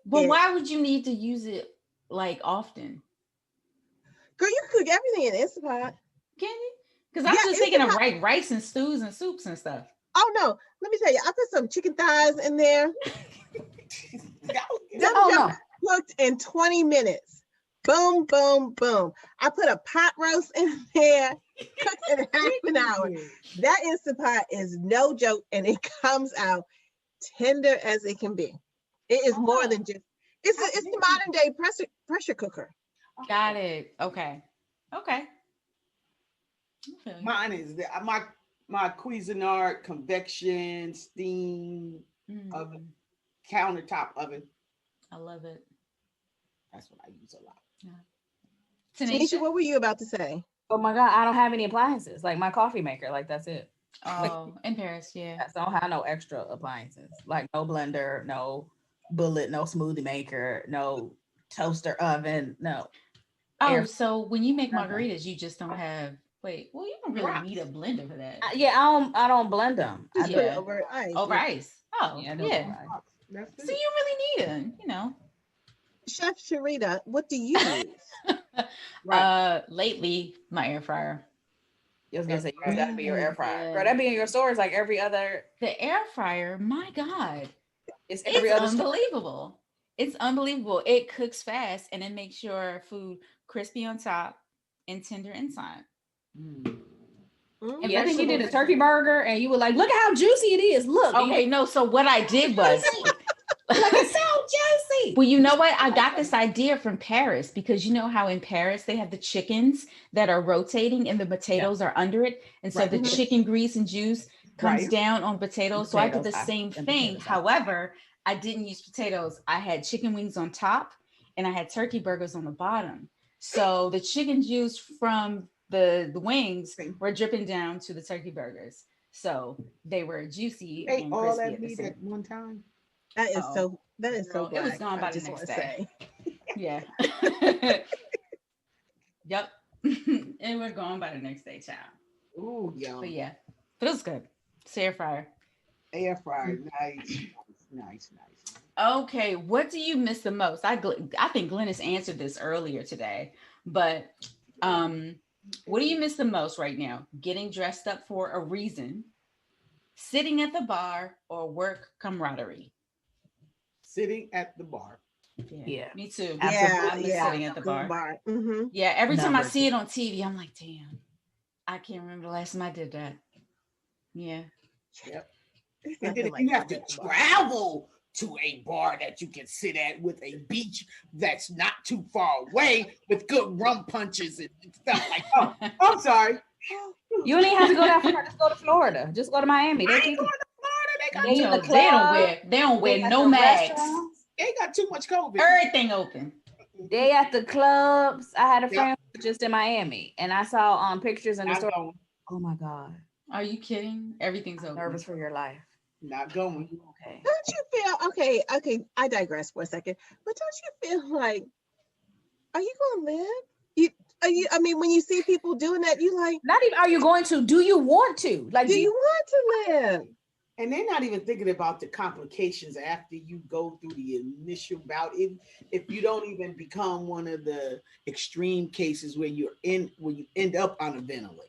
But it. why would you need to use it like often? Girl, you cook everything in Instapot. Can you? Because I'm just thinking of rice and stews and soups and stuff. Oh no, let me tell you, I put some chicken thighs in there. Cooked in 20 minutes. Boom, boom, boom. I put a pot roast in there, cooked in half an hour. That Instapot is no joke, and it comes out tender as it can be. It is more than just, it's the modern day pressure cooker. Got it. Okay. Mine is my Cuisinart convection steam oven, countertop oven. I love it. That's what I use a lot. Tanisha, what were you about to say? Oh my God, I don't have any appliances. Like my coffee maker, like that's it. Oh, in Paris, yeah. I don't have no extra appliances. Like no blender, no bullet, no smoothie maker, no toaster oven, no. Oh, so when you make margaritas, you just don't have. Wait, well, you don't really need a blender for that. I don't blend them. I put it over ice. Over ice. Oh, yeah. So you really need it, Chef Sharita, what do you use? Lately, my air fryer. I was gonna say you gotta be your air fryer. Girl, that be in your stores like every other. The air fryer, my God, it's every other unbelievable. It's unbelievable. It cooks fast and it makes your food crispy on top and tender inside. I think you did a turkey burger and you were like, look at how juicy it is. Look. Okay, no. So what I did was. Like it's so juicy. Well, you know what? I got this idea from Paris because you know how in Paris they have the chickens that are rotating and the potatoes are under it. And so the chicken grease and juice comes down on potatoes. So I did the same thing. However, I didn't use potatoes. I had chicken wings on top and I had turkey burgers on the bottom. So the chicken juice from the wings were dripping down to the turkey burgers. So they were juicy Ate and all crispy that at the meat same. at one time. That is so Girl, black. it was gone I by the just next wanna day. say. Yeah. Yep. And we're gone by the next day, child. Ooh, yum. But yeah, but it was good. Air fryer. Air fryer, nice. Okay, what do you miss the most? I think Glennis answered this earlier today, but what do you miss the most right now? Getting dressed up for a reason, sitting at the bar, or work camaraderie? Sitting at the bar. Yeah. Me too. Yeah, I miss sitting at the bar. Mm-hmm. Yeah, every time I Number see it on TV, I'm like, damn, I can't remember the last time I did that. Yeah. Yep. And then if you have to travel to a bar that you can sit at with a beach that's not too far away with good rum punches and stuff like that. Oh, I'm sorry. You don't even have to go that far. Just go to Florida. Just go to Miami. I They ain't keep going to Florida. They in the They don't wear they at no the mags. restaurants, They ain't got too much COVID. Everything open. They at the clubs. I had a friend just in Miami, and I saw pictures in the Not store. going. Oh my God. Are you kidding? Everything's open. Nervous for your life. Not going. Okay. Don't you feel okay? I digress for a second, but don't you feel like, are you gonna live? I mean, when you see people doing that, you like, Not even are you going to? Do you want to? Like, do you want to live? And they're not even thinking about the complications after you go through the initial bout. If you don't even become one of the extreme cases where you end up on a ventilator.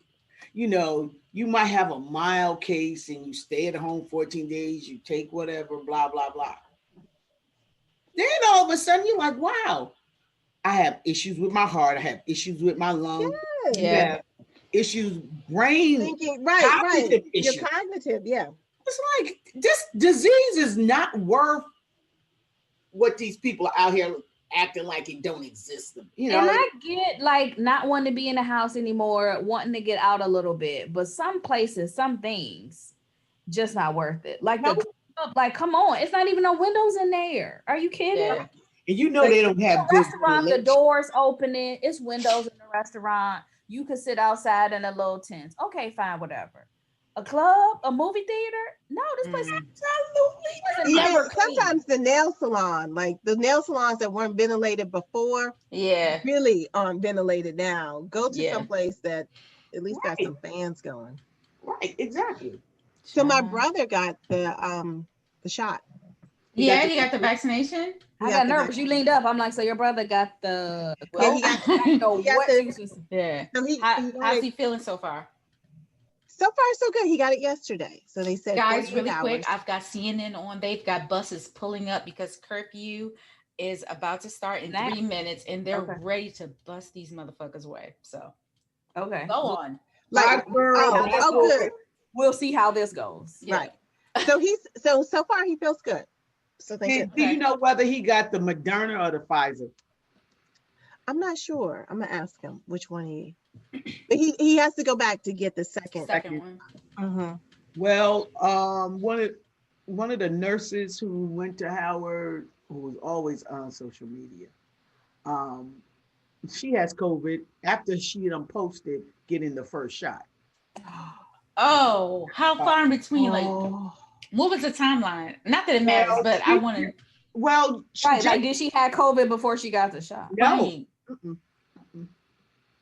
You know, you might have a mild case and you stay at home 14 days, you take whatever, blah, blah, blah. Then all of a sudden you're like, wow, I have issues with my heart. I have issues with my lungs. Yes. Yeah. Issues, brain. Thinking, right. Issues. You're cognitive, yeah. It's like this disease is not worth what these people are out here acting like it don't exist. You know, and I get like not wanting to be in the house anymore, wanting to get out a little bit, but some places, some things, just not worth it. Like the club, like come on, it's not even no windows in there. Are you kidding? Yeah. And you know they don't have the restaurant. The doors opening, it's windows in the restaurant. You could sit outside in a little tent. Okay, fine, whatever. A club, a movie theater? No, this place absolutely never. Sometimes the nail salon, like the nail salons that weren't ventilated before, really aren't ventilated now. Go to some place that at least got some fans going. Right, exactly. So my brother got the shot. He got the vaccination. I got nervous. You leaned up. I'm like, so your brother got the. Well, he got. Yeah. So how's he feeling so far? So far, so good. He got it yesterday. So they said, guys, really quick, I've got CNN on. They've got buses pulling up because curfew is about to start in 3 minutes, and they're ready to bust these motherfuckers away. So, go on. Like, good. We'll see how this goes. Yeah. Right. So so far he feels good. So do you know whether he got the Moderna or the Pfizer? I'm not sure. I'm gonna ask him which one but he has to go back to get the second one. Mm-hmm. Well, one of the nurses who went to Howard, who was always on social media, she has COVID after she posted getting the first shot. Oh, how far in between? Like, what was the timeline? Not that it matters, but I want to. Well, did she have COVID before she got the shot? No.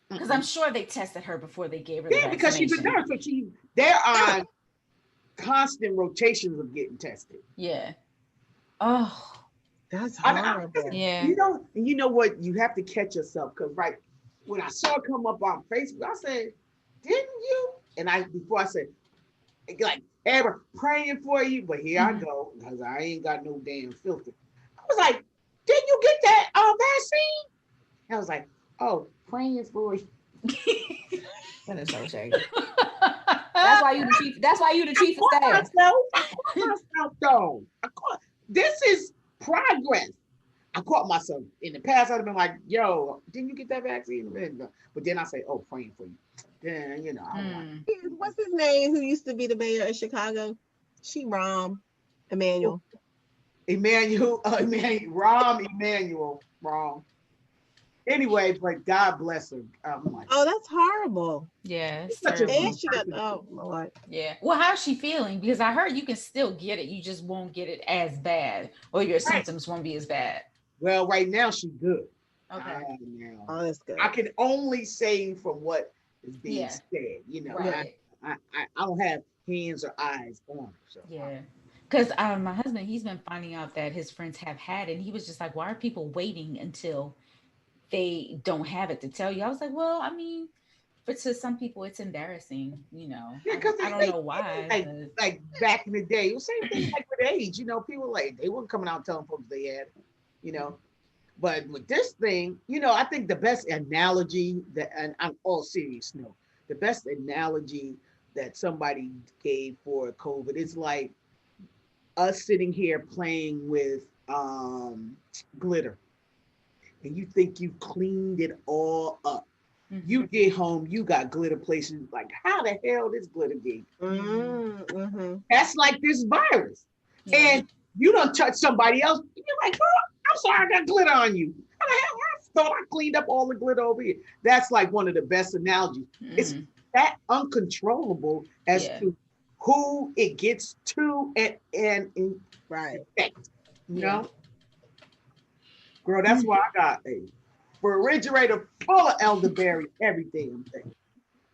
Because I'm sure they tested her before they gave her the vaccination. Because she's a nurse, so they're on constant rotations of getting tested. Yeah. Oh, that's horrible. Yeah. You know what? You have to catch yourself because when I saw it come up on Facebook, I said, "Didn't you?" And before I said, like, ever praying for you, but here I go because I ain't got no damn filter. I was like, "Didn't you get that vaccine?" I was like, "Oh, praying for you." That is so shady. That's why you the chief. That's why you the chief of staff. This is progress. I caught myself in the past. I'd have been like, "Yo, didn't you get that vaccine?" But then I say, "Oh, praying for you." Then what's his name? Who used to be the mayor of Chicago? Emmanuel. Rahm Emanuel. Wrong. Anyway, but God bless her. Oh, that's horrible. Yeah, it's Such a- terrible. And she got, oh Lord. Yeah. Well, how's she feeling? Because I heard you can still get it. You just won't get it as bad, or your symptoms won't be as bad. Well, right now she's good. Okay. Now, Oh, that's good. I can only say from what is being Yeah. said. You know, Right. I don't have hands or eyes on her. So. Yeah. Because my husband, he's been finding out that his friends have had it. And he was just like, why are people waiting until they don't have it to tell you? I was like, well, I mean, for to some people, it's embarrassing, you know. Yeah, because I don't know why. Like back in the day, it was the same thing like with age. You know, people like they weren't coming out telling folks they had it, you know. But with this thing, you know, I think the best analogy that, and I'm all serious, no, the best analogy that somebody gave for COVID is like us sitting here playing with glitter, and you think you cleaned it all up. You get home, you got glitter places. Like, how the hell this glitter get? That's like this virus. Yeah. And you don't touch somebody else. You're like, oh, I'm sorry, I got glitter on you. How the hell? I thought I cleaned up all the glitter over here. That's like one of the best analogies. It's that uncontrollable as to who it gets to and Right. infect. You know? Girl, that's why I got a refrigerator full of elderberry every damn thing.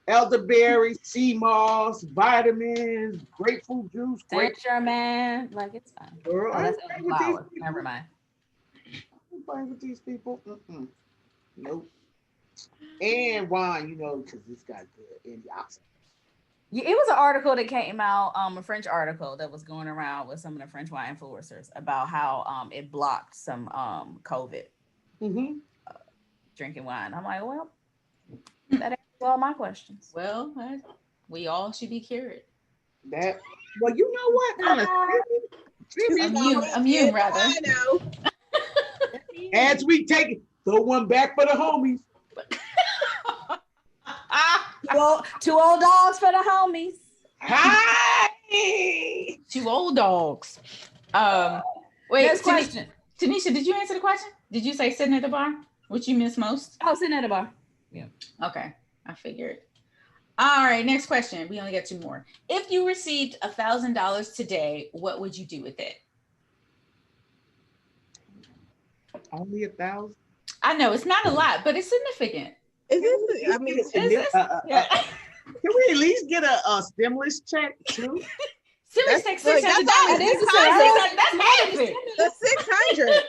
Elderberry, sea moss, vitamins, grapefruit juice. Saint Germain, like it's fine. Girl, Oh, that's I'm a flower. Never mind. playing with these people. Nope. And wine, you know, because it's got good antioxidants. Yeah, it was an article that came out, a French article that was going around with some of the French wine influencers about how it blocked some COVID drinking wine. I'm like, well, that answers all my questions. Well, we all should be cured. That, well, you know what? Immune rather. I know. As we take it, throw one back for the homies. Two old dogs for the homies. Hi. 2 old dogs. Wait, Next question. Tanisha, did you answer the question? Did you say sitting at the bar? What you miss most? Oh, sitting at the bar. Yeah. Okay, I figured. All right, next question. We only got 2 more. If you received $1,000 today, what would you do with it? Only 1,000. I know it's not a lot, but it's significant. Is it? I mean, can we at least get a stimulus check too? Stimulus check $600. that's the 600.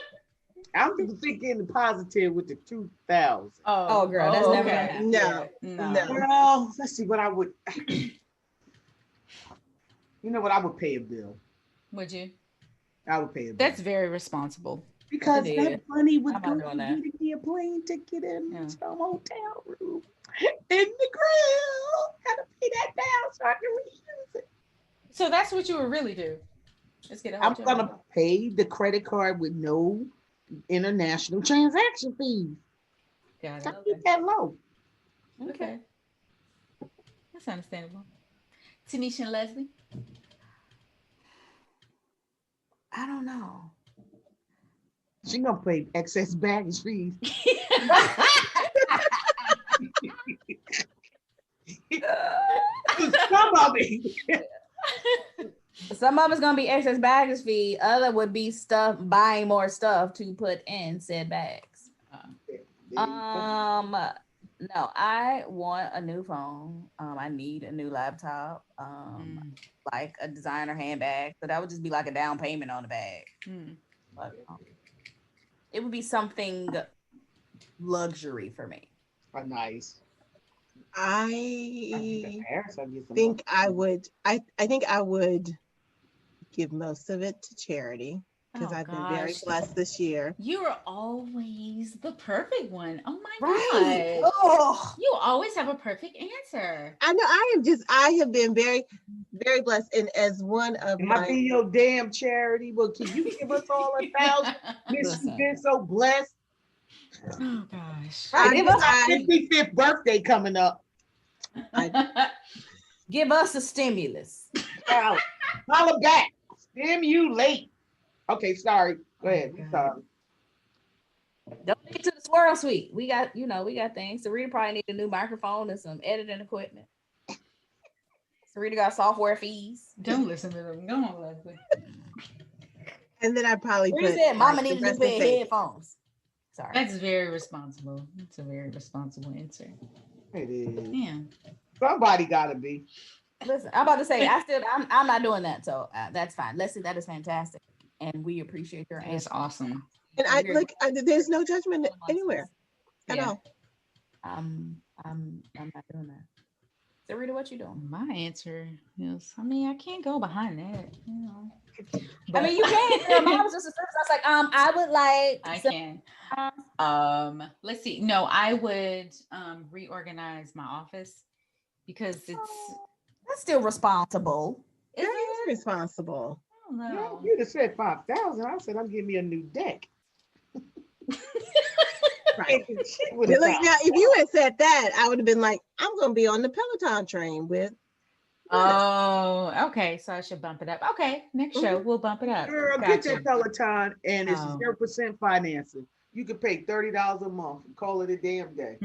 I'm just thinking positive with the 2,000. Oh, girl, that's never okay. gonna No. Well, let's see what I would. You know what? I would pay a bill. Would you? I would pay a bill. That's very responsible. Because It is. that money would I'm go not to doing that. getting me a plane ticket and Yeah. some hotel room in the grill. Gotta pay that down so I can reuse it. So that's what you would really do. Let's get a I'm hotel gonna room. pay the credit card with no international transaction fees. Got I it. keep that low. Okay. That's understandable. Tanisha and Leslie? I don't know. She gonna pay excess baggage fees. Some of it. Some of it's gonna be excess baggage fee. Other would be buying more stuff to put in said bags. No, I want a new phone. I need a new laptop. Like a designer handbag. So that would just be like a down payment on the bag. But, it would be something luxury for me. Nice. I think I would. I think I would give most of it to charity because I've been very blessed this year. You are always the perfect one. Oh my Right. God. Oh, You always have a perfect answer. I know. I have been very, very blessed, and as one of Can I be your damn charity? Well, can you give us all 1,000? Miss, you've been so blessed. Oh gosh. give us Our 55th birthday coming up. give us a stimulus. Holla back. Stimulate. Okay, sorry. Go ahead. Sorry. Donate to the Swirl Suite. We got things. Sarita probably need a new microphone and some editing equipment. Sarita got software fees. Don't listen to them. Go on, Leslie. And then I probably Sarita said, "Mama need a new pair of headphones." Sorry. That's very responsible. That's a very responsible answer. It is. Yeah. Somebody gotta be. Listen, I'm about to say, I'm not doing that, so that's fine. Leslie, that is fantastic, and we appreciate your answer. It's awesome. And there's no judgment anywhere at all. I'm not doing that. Sarita, what you doing? My answer is, I mean, I can't go behind that, you know. I mean, you can. Mom was just a service. I was like, I would like. I can. Let's see. No, I would reorganize my office because that's still responsible. It is responsible. I don't know. You'd have said 5,000. I said I'm giving me a new deck. Right. Look, now, if you had said that, I would have been like, I'm going to be on the Peloton train with. Oh, okay. So I should bump it up. Okay, next show we'll bump it up. Girl, get your Peloton, and it's 0% financing. You can pay $30 a month and call it a damn day.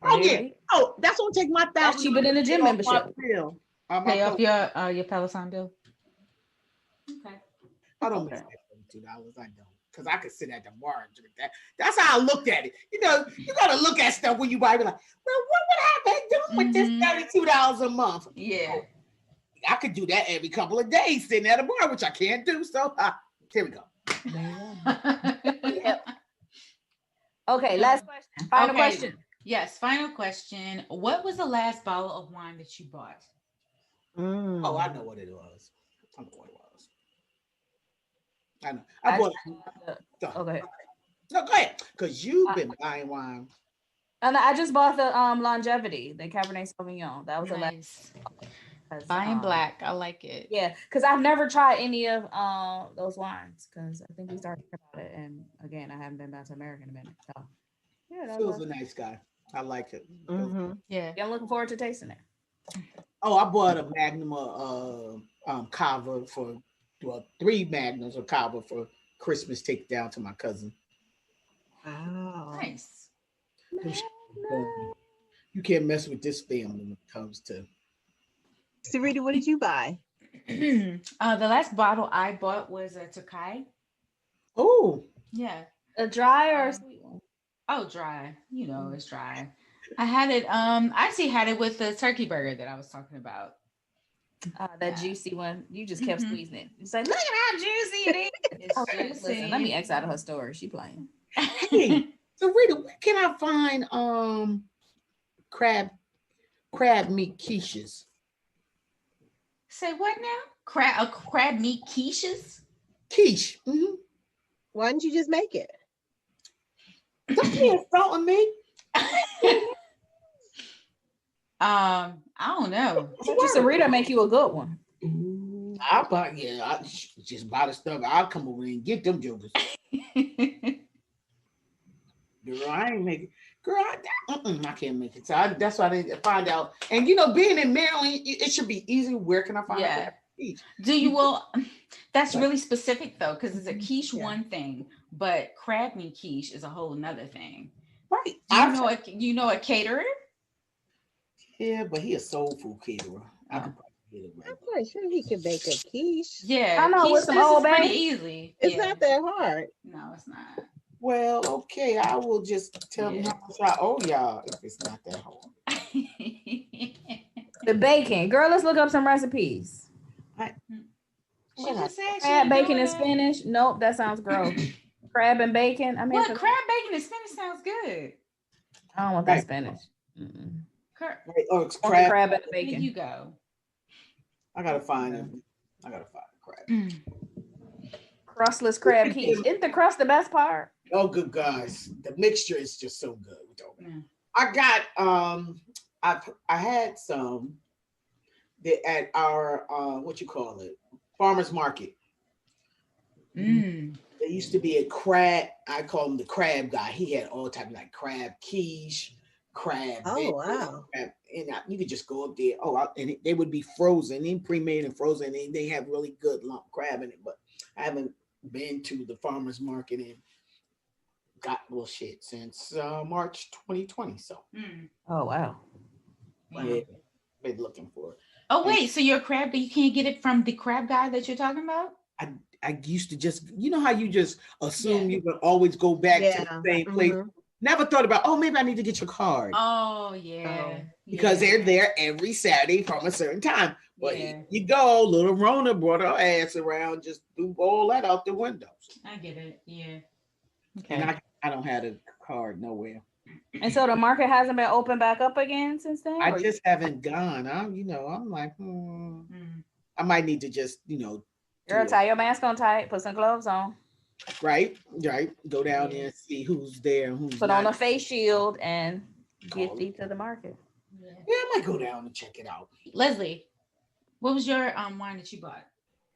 Oh yeah. Oh, that's gonna take my $1,000. That's cheaper than a gym membership. Pay off your Peloton bill. Okay. I don't make $2. I don't. Because I could sit at the bar and drink that. That's how I looked at it. You know, you gotta look at stuff when you buy. Be like, well, what would I be doing with this $32 a month? Yeah, I could do that every couple of days sitting at a bar, which I can't do. So here we go. Yep. Okay, last question. Final question. Yes, final question. What was the last bottle of wine that you bought? Oh, I know what it was. I know what it was. I know. I bought okay. No, go ahead. Because you've been buying wine. And I just bought the longevity, the Cabernet Sauvignon. That was nice. Buying black. I like it. Yeah, because I've never tried any of those wines because I think we started about it. And again, I haven't been back to America in a minute. So yeah, Phil's a nice guy. I like it. Yeah, I'm looking forward to tasting it. Oh, I bought a Magnum Cava for 3 Magnums of Cava for Christmas. Take down to my cousin. Wow, nice. You can't mess with this family when it comes to. Sarita, what did you buy? The last bottle I bought was a Tokai. Oh, yeah, a dry or a sweet one? Oh, dry. You know, it's dry. I had it. I actually had it with the turkey burger that I was talking about. That juicy one. You just kept squeezing it. You say, "Look at how juicy it is." It's juicy. Listen, let me X out of her story. She playing. Hey, so Rita, where can I find crab meat quiches? Say what now? Crab meat quiches? Quiche. Why didn't you just make it? Don't be insulting me. I don't know. Sarita make you a good one. I just buy the stuff. I'll come over and get them jokers. Girl, I ain't make it. Girl, I can't make it. So that's why I didn't find out. And you know, being in Maryland, it should be easy. Where can I find a quiche? That's really specific though, because it's a quiche one thing, but crab meat quiche is a whole nother thing. Right. You know a caterer? Yeah, but he a soul food caterer. I could probably get it right. I'm pretty sure he could bake a quiche. Yeah, I know, with some old pretty bay. easy. It's not that hard. No, it's not. Well, okay, I will just tell them how much I owe y'all if it's not that hard. The bacon. Girl, let's look up some recipes. She just said crab, bacon, and spinach. Nope, that sounds gross. Crab and bacon. I mean, crab, bacon, and spinach sounds good. I don't want that spinach. It's crab. Crab and bacon. Here you go. I gotta find him. I gotta find the crab. Crustless crab quiche. Isn't the crust the best part? Oh, good guys. The mixture is just so good. I got I had some at our farmers market. There used to be a crab. I call him the crab guy. He had all types of like crab quiche, crab. Oh wow! Crab, and you could just go up there. And they would be frozen, in pre-made and frozen. And they have really good lump crab in it. But I haven't been to the farmers market in since March 2020. So Oh wow. yeah, been looking for it. Oh wait, so you're a crab, but you can't get it from the crab guy that you're talking about? I used to just, you know how you just assume you can always go back to the same place. Never thought about, oh, maybe I need to get your card. Oh yeah. Because they're there every Saturday from a certain time. But you go, little Rona brought her ass around, just threw all that out the window. I get it. Yeah. Okay. And I don't have a card nowhere. And so the market hasn't been open back up again since then? I just haven't gone. I'm like, I might need to just, girl, tie your mask on tight, put some gloves on. Right. Go down there and see who's there and who's put not. on a face shield and get these to the market. Yeah, I might go down and check it out. Leslie, what was your wine that you bought?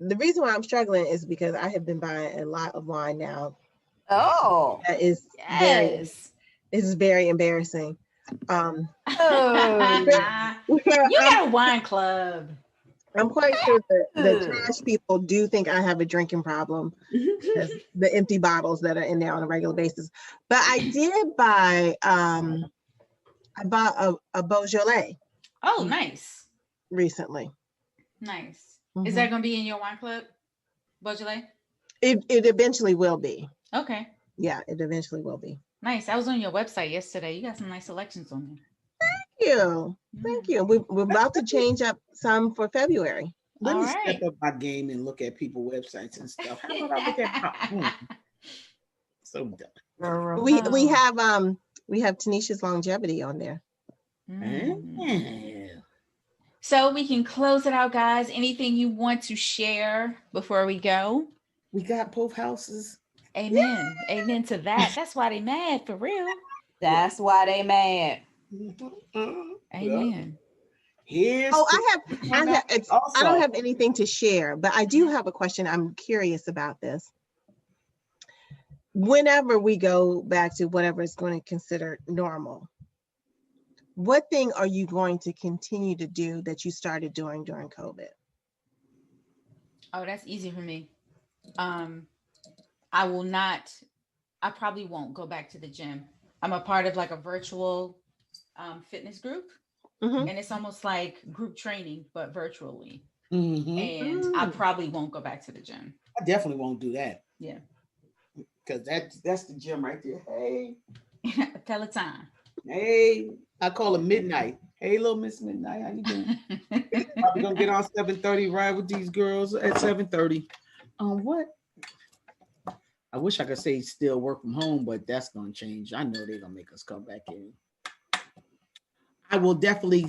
The reason why I'm struggling is because I have been buying a lot of wine now. Oh, that is very embarrassing. You got a wine club. I'm quite sure that the trash people do think I have a drinking problem. The empty bottles that are in there on a regular basis. But I did buy, I bought a Beaujolais. Oh, nice. Recently. Nice. Is that going to be in your wine club, Beaujolais? It eventually will be. Okay. Yeah, it eventually will be. Nice. I was on your website yesterday. You got some nice selections on there. Thank you. We're about to change up some for February. Let me step up my game and look at people's websites and stuff. How about I look at my So dumb. We have Tanisha's longevity on there. So we can close it out, guys. Anything you want to share before we go? We got both houses. Amen. Amen to that. That's why they mad, for real. That's why they mad. Amen. I don't have anything to share, but I do have a question. I'm curious about this. Whenever we go back to whatever is going to consider normal, what thing are you going to continue to do that you started doing during COVID? Oh, that's easy for me. I probably won't go back to the gym. I'm a part of like a virtual fitness group. And it's almost like group training, but virtually. And I probably won't go back to the gym. I definitely won't do that. Yeah. Because that's the gym right there. Hey. Peloton. Hey, I call it midnight. Hey, little Miss Midnight, how you doing? Probably gonna get on 7:30, ride with these girls at 7:30. What? I wish I could say still work from home, but that's gonna change. I know they're gonna make us come back in. I will definitely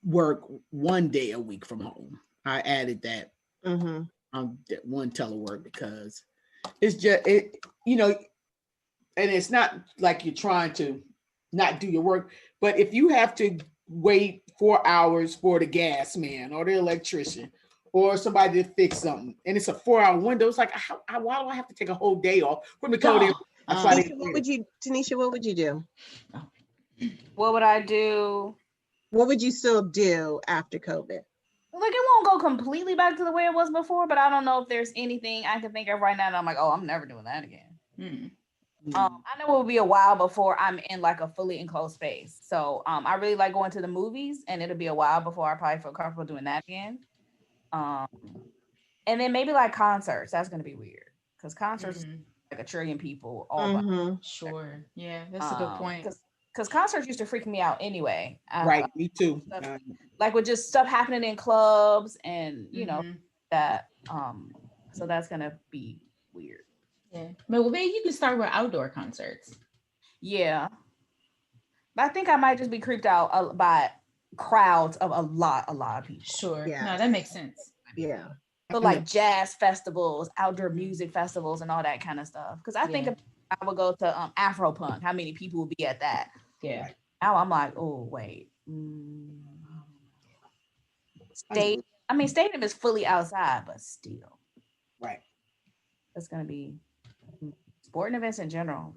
work 1 day a week from home. I added that one telework because it's just and it's not like you're trying to not do your work, but if you have to wait 4 hours for the gas man or the electrician or somebody to fix something, and it's a 4-hour window, it's like, why do I have to take a whole day off from the code? Tanisha, what would you do? What would I do? What would you still do after COVID? Like, it won't go completely back to the way it was before, but I don't know if there's anything I can think of right now that I'm like, oh, I'm never doing that again. I know it will be a while before I'm in like a fully enclosed space. So I really like going to the movies, and it'll be a while before I probably feel comfortable doing that again. And then maybe like concerts. That's going to be weird because concerts like a trillion people. Sure. Yeah, that's a good point. Because concerts used to freak me out anyway. Right, me too. Like with just stuff happening in clubs and that. So that's gonna be weird. Yeah, but maybe you can start with outdoor concerts. Yeah, but I think I might just be creeped out by crowds of a lot of people. Sure. Yeah. No, that makes sense. Yeah. So like jazz festivals, outdoor music festivals, and all that kind of stuff. Because I think if I would go to Afro Punk, how many people would be at that? Yeah. Now I'm like, oh wait. Stadium is fully outside, but still. Right. It's gonna be sporting events in general.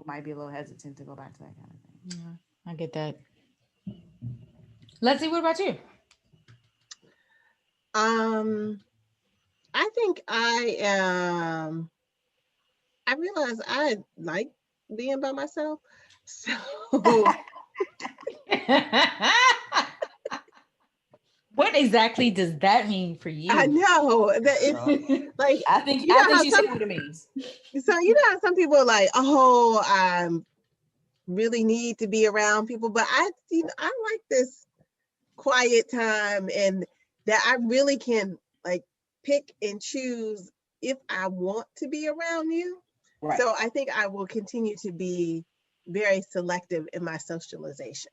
Might be a little hesitant to go back to that kind of thing. Yeah, I get that. Leslie, what about you? I think I am I realized I like being by myself. So what exactly does that mean for you? I know that it's like I think she said what it means. So you know how some people are like, oh, I really need to be around people, but I like this quiet time, and that I really can like pick and choose if I want to be around you. Right. So I think I will continue to be very selective in my socialization.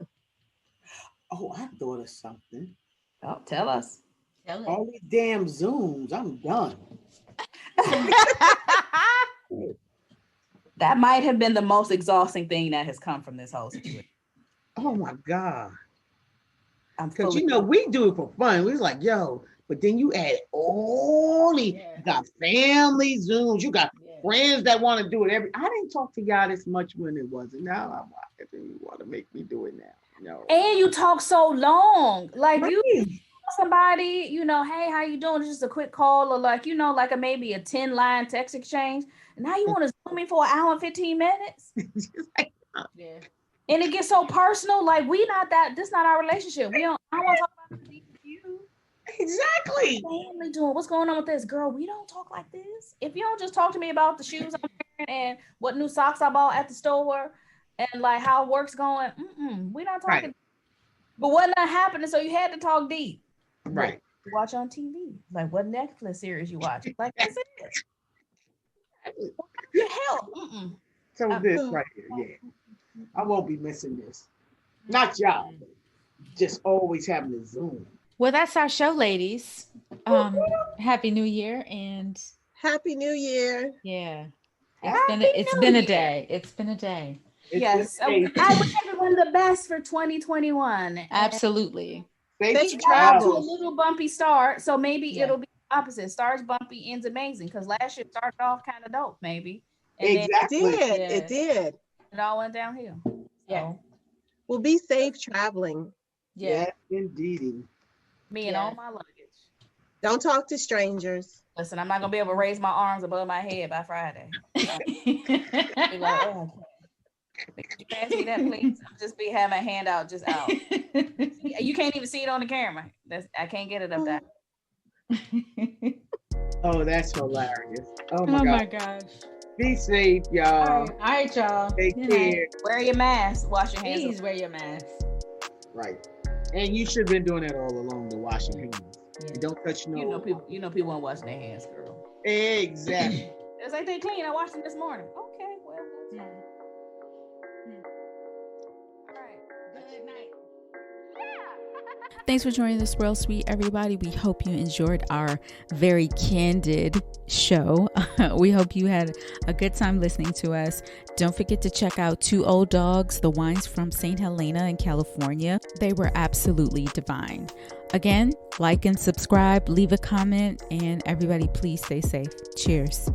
Oh, I thought of something. Oh, tell us. All these damn Zooms, I'm done. That might have been the most exhausting thing that has come from this whole situation. Oh my God. Because we do it for fun. We was like, yo, but then you add all these, you got family Zooms, you got friends that want to do it I didn't talk to y'all this much when it wasn't. Now I'm like, you want to make me do it now. No. And you talk so long. Like you somebody, hey, how you doing? It's just a quick call, or like, like maybe a 10-line text exchange. And now you want to Zoom me for an hour and 15 minutes? Yeah. And it gets so personal. Like this not our relationship. I don't want to talk about this with you. Exactly. Family doing what's going on with this girl. We don't talk like this. If you don't just talk to me about the shoes I'm wearing and what new socks I bought at the store and like how work's going, we not talking. Right. But what not happening? So you had to talk deep. Right. You watch on TV. Like what Netflix series you watch? Like that's it. Your help. So this right here, yeah. I won't be missing this. Not y'all. Just always having a Zoom. Well, that's our show, ladies. Happy New Year and Happy New Year. Yeah. It's been a day. It's been a day. Yes. I wish everyone the best for 2021. Absolutely. Safe travel. A little bumpy start, so maybe it'll be opposite. Starts bumpy, ends amazing. Because last year started off kind of dope, maybe. And exactly. It did. It all went downhill. Yeah. Well, be safe traveling. Yeah, indeed. Me and all my luggage. Don't talk to strangers. Listen, I'm not gonna be able to raise my arms above my head by Friday. Be like, oh, could you pass me that, please? I'll just be having a hand out, just out. You can't even see it on the camera. I can't get it up there. Oh, that's hilarious. Oh my gosh. Be safe, y'all. All right, y'all. Take care. Wear your mask. Wash your hands. Please wear your mask. Right. And you should have been doing that all along, the washing hands. Yeah. Don't touch no. People aren't washing their hands, girl. Exactly. It's like they clean. I washed them this morning. Okay, well, that's fine. All right. Good night. Thanks for joining the Swirl Suite, everybody. We hope you enjoyed our very candid show. We hope you had a good time listening to us. Don't forget to check out Two Old Dogs, the wines from Saint Helena in California. They were absolutely divine. Again, like and subscribe, leave a comment, and everybody please stay safe. Cheers.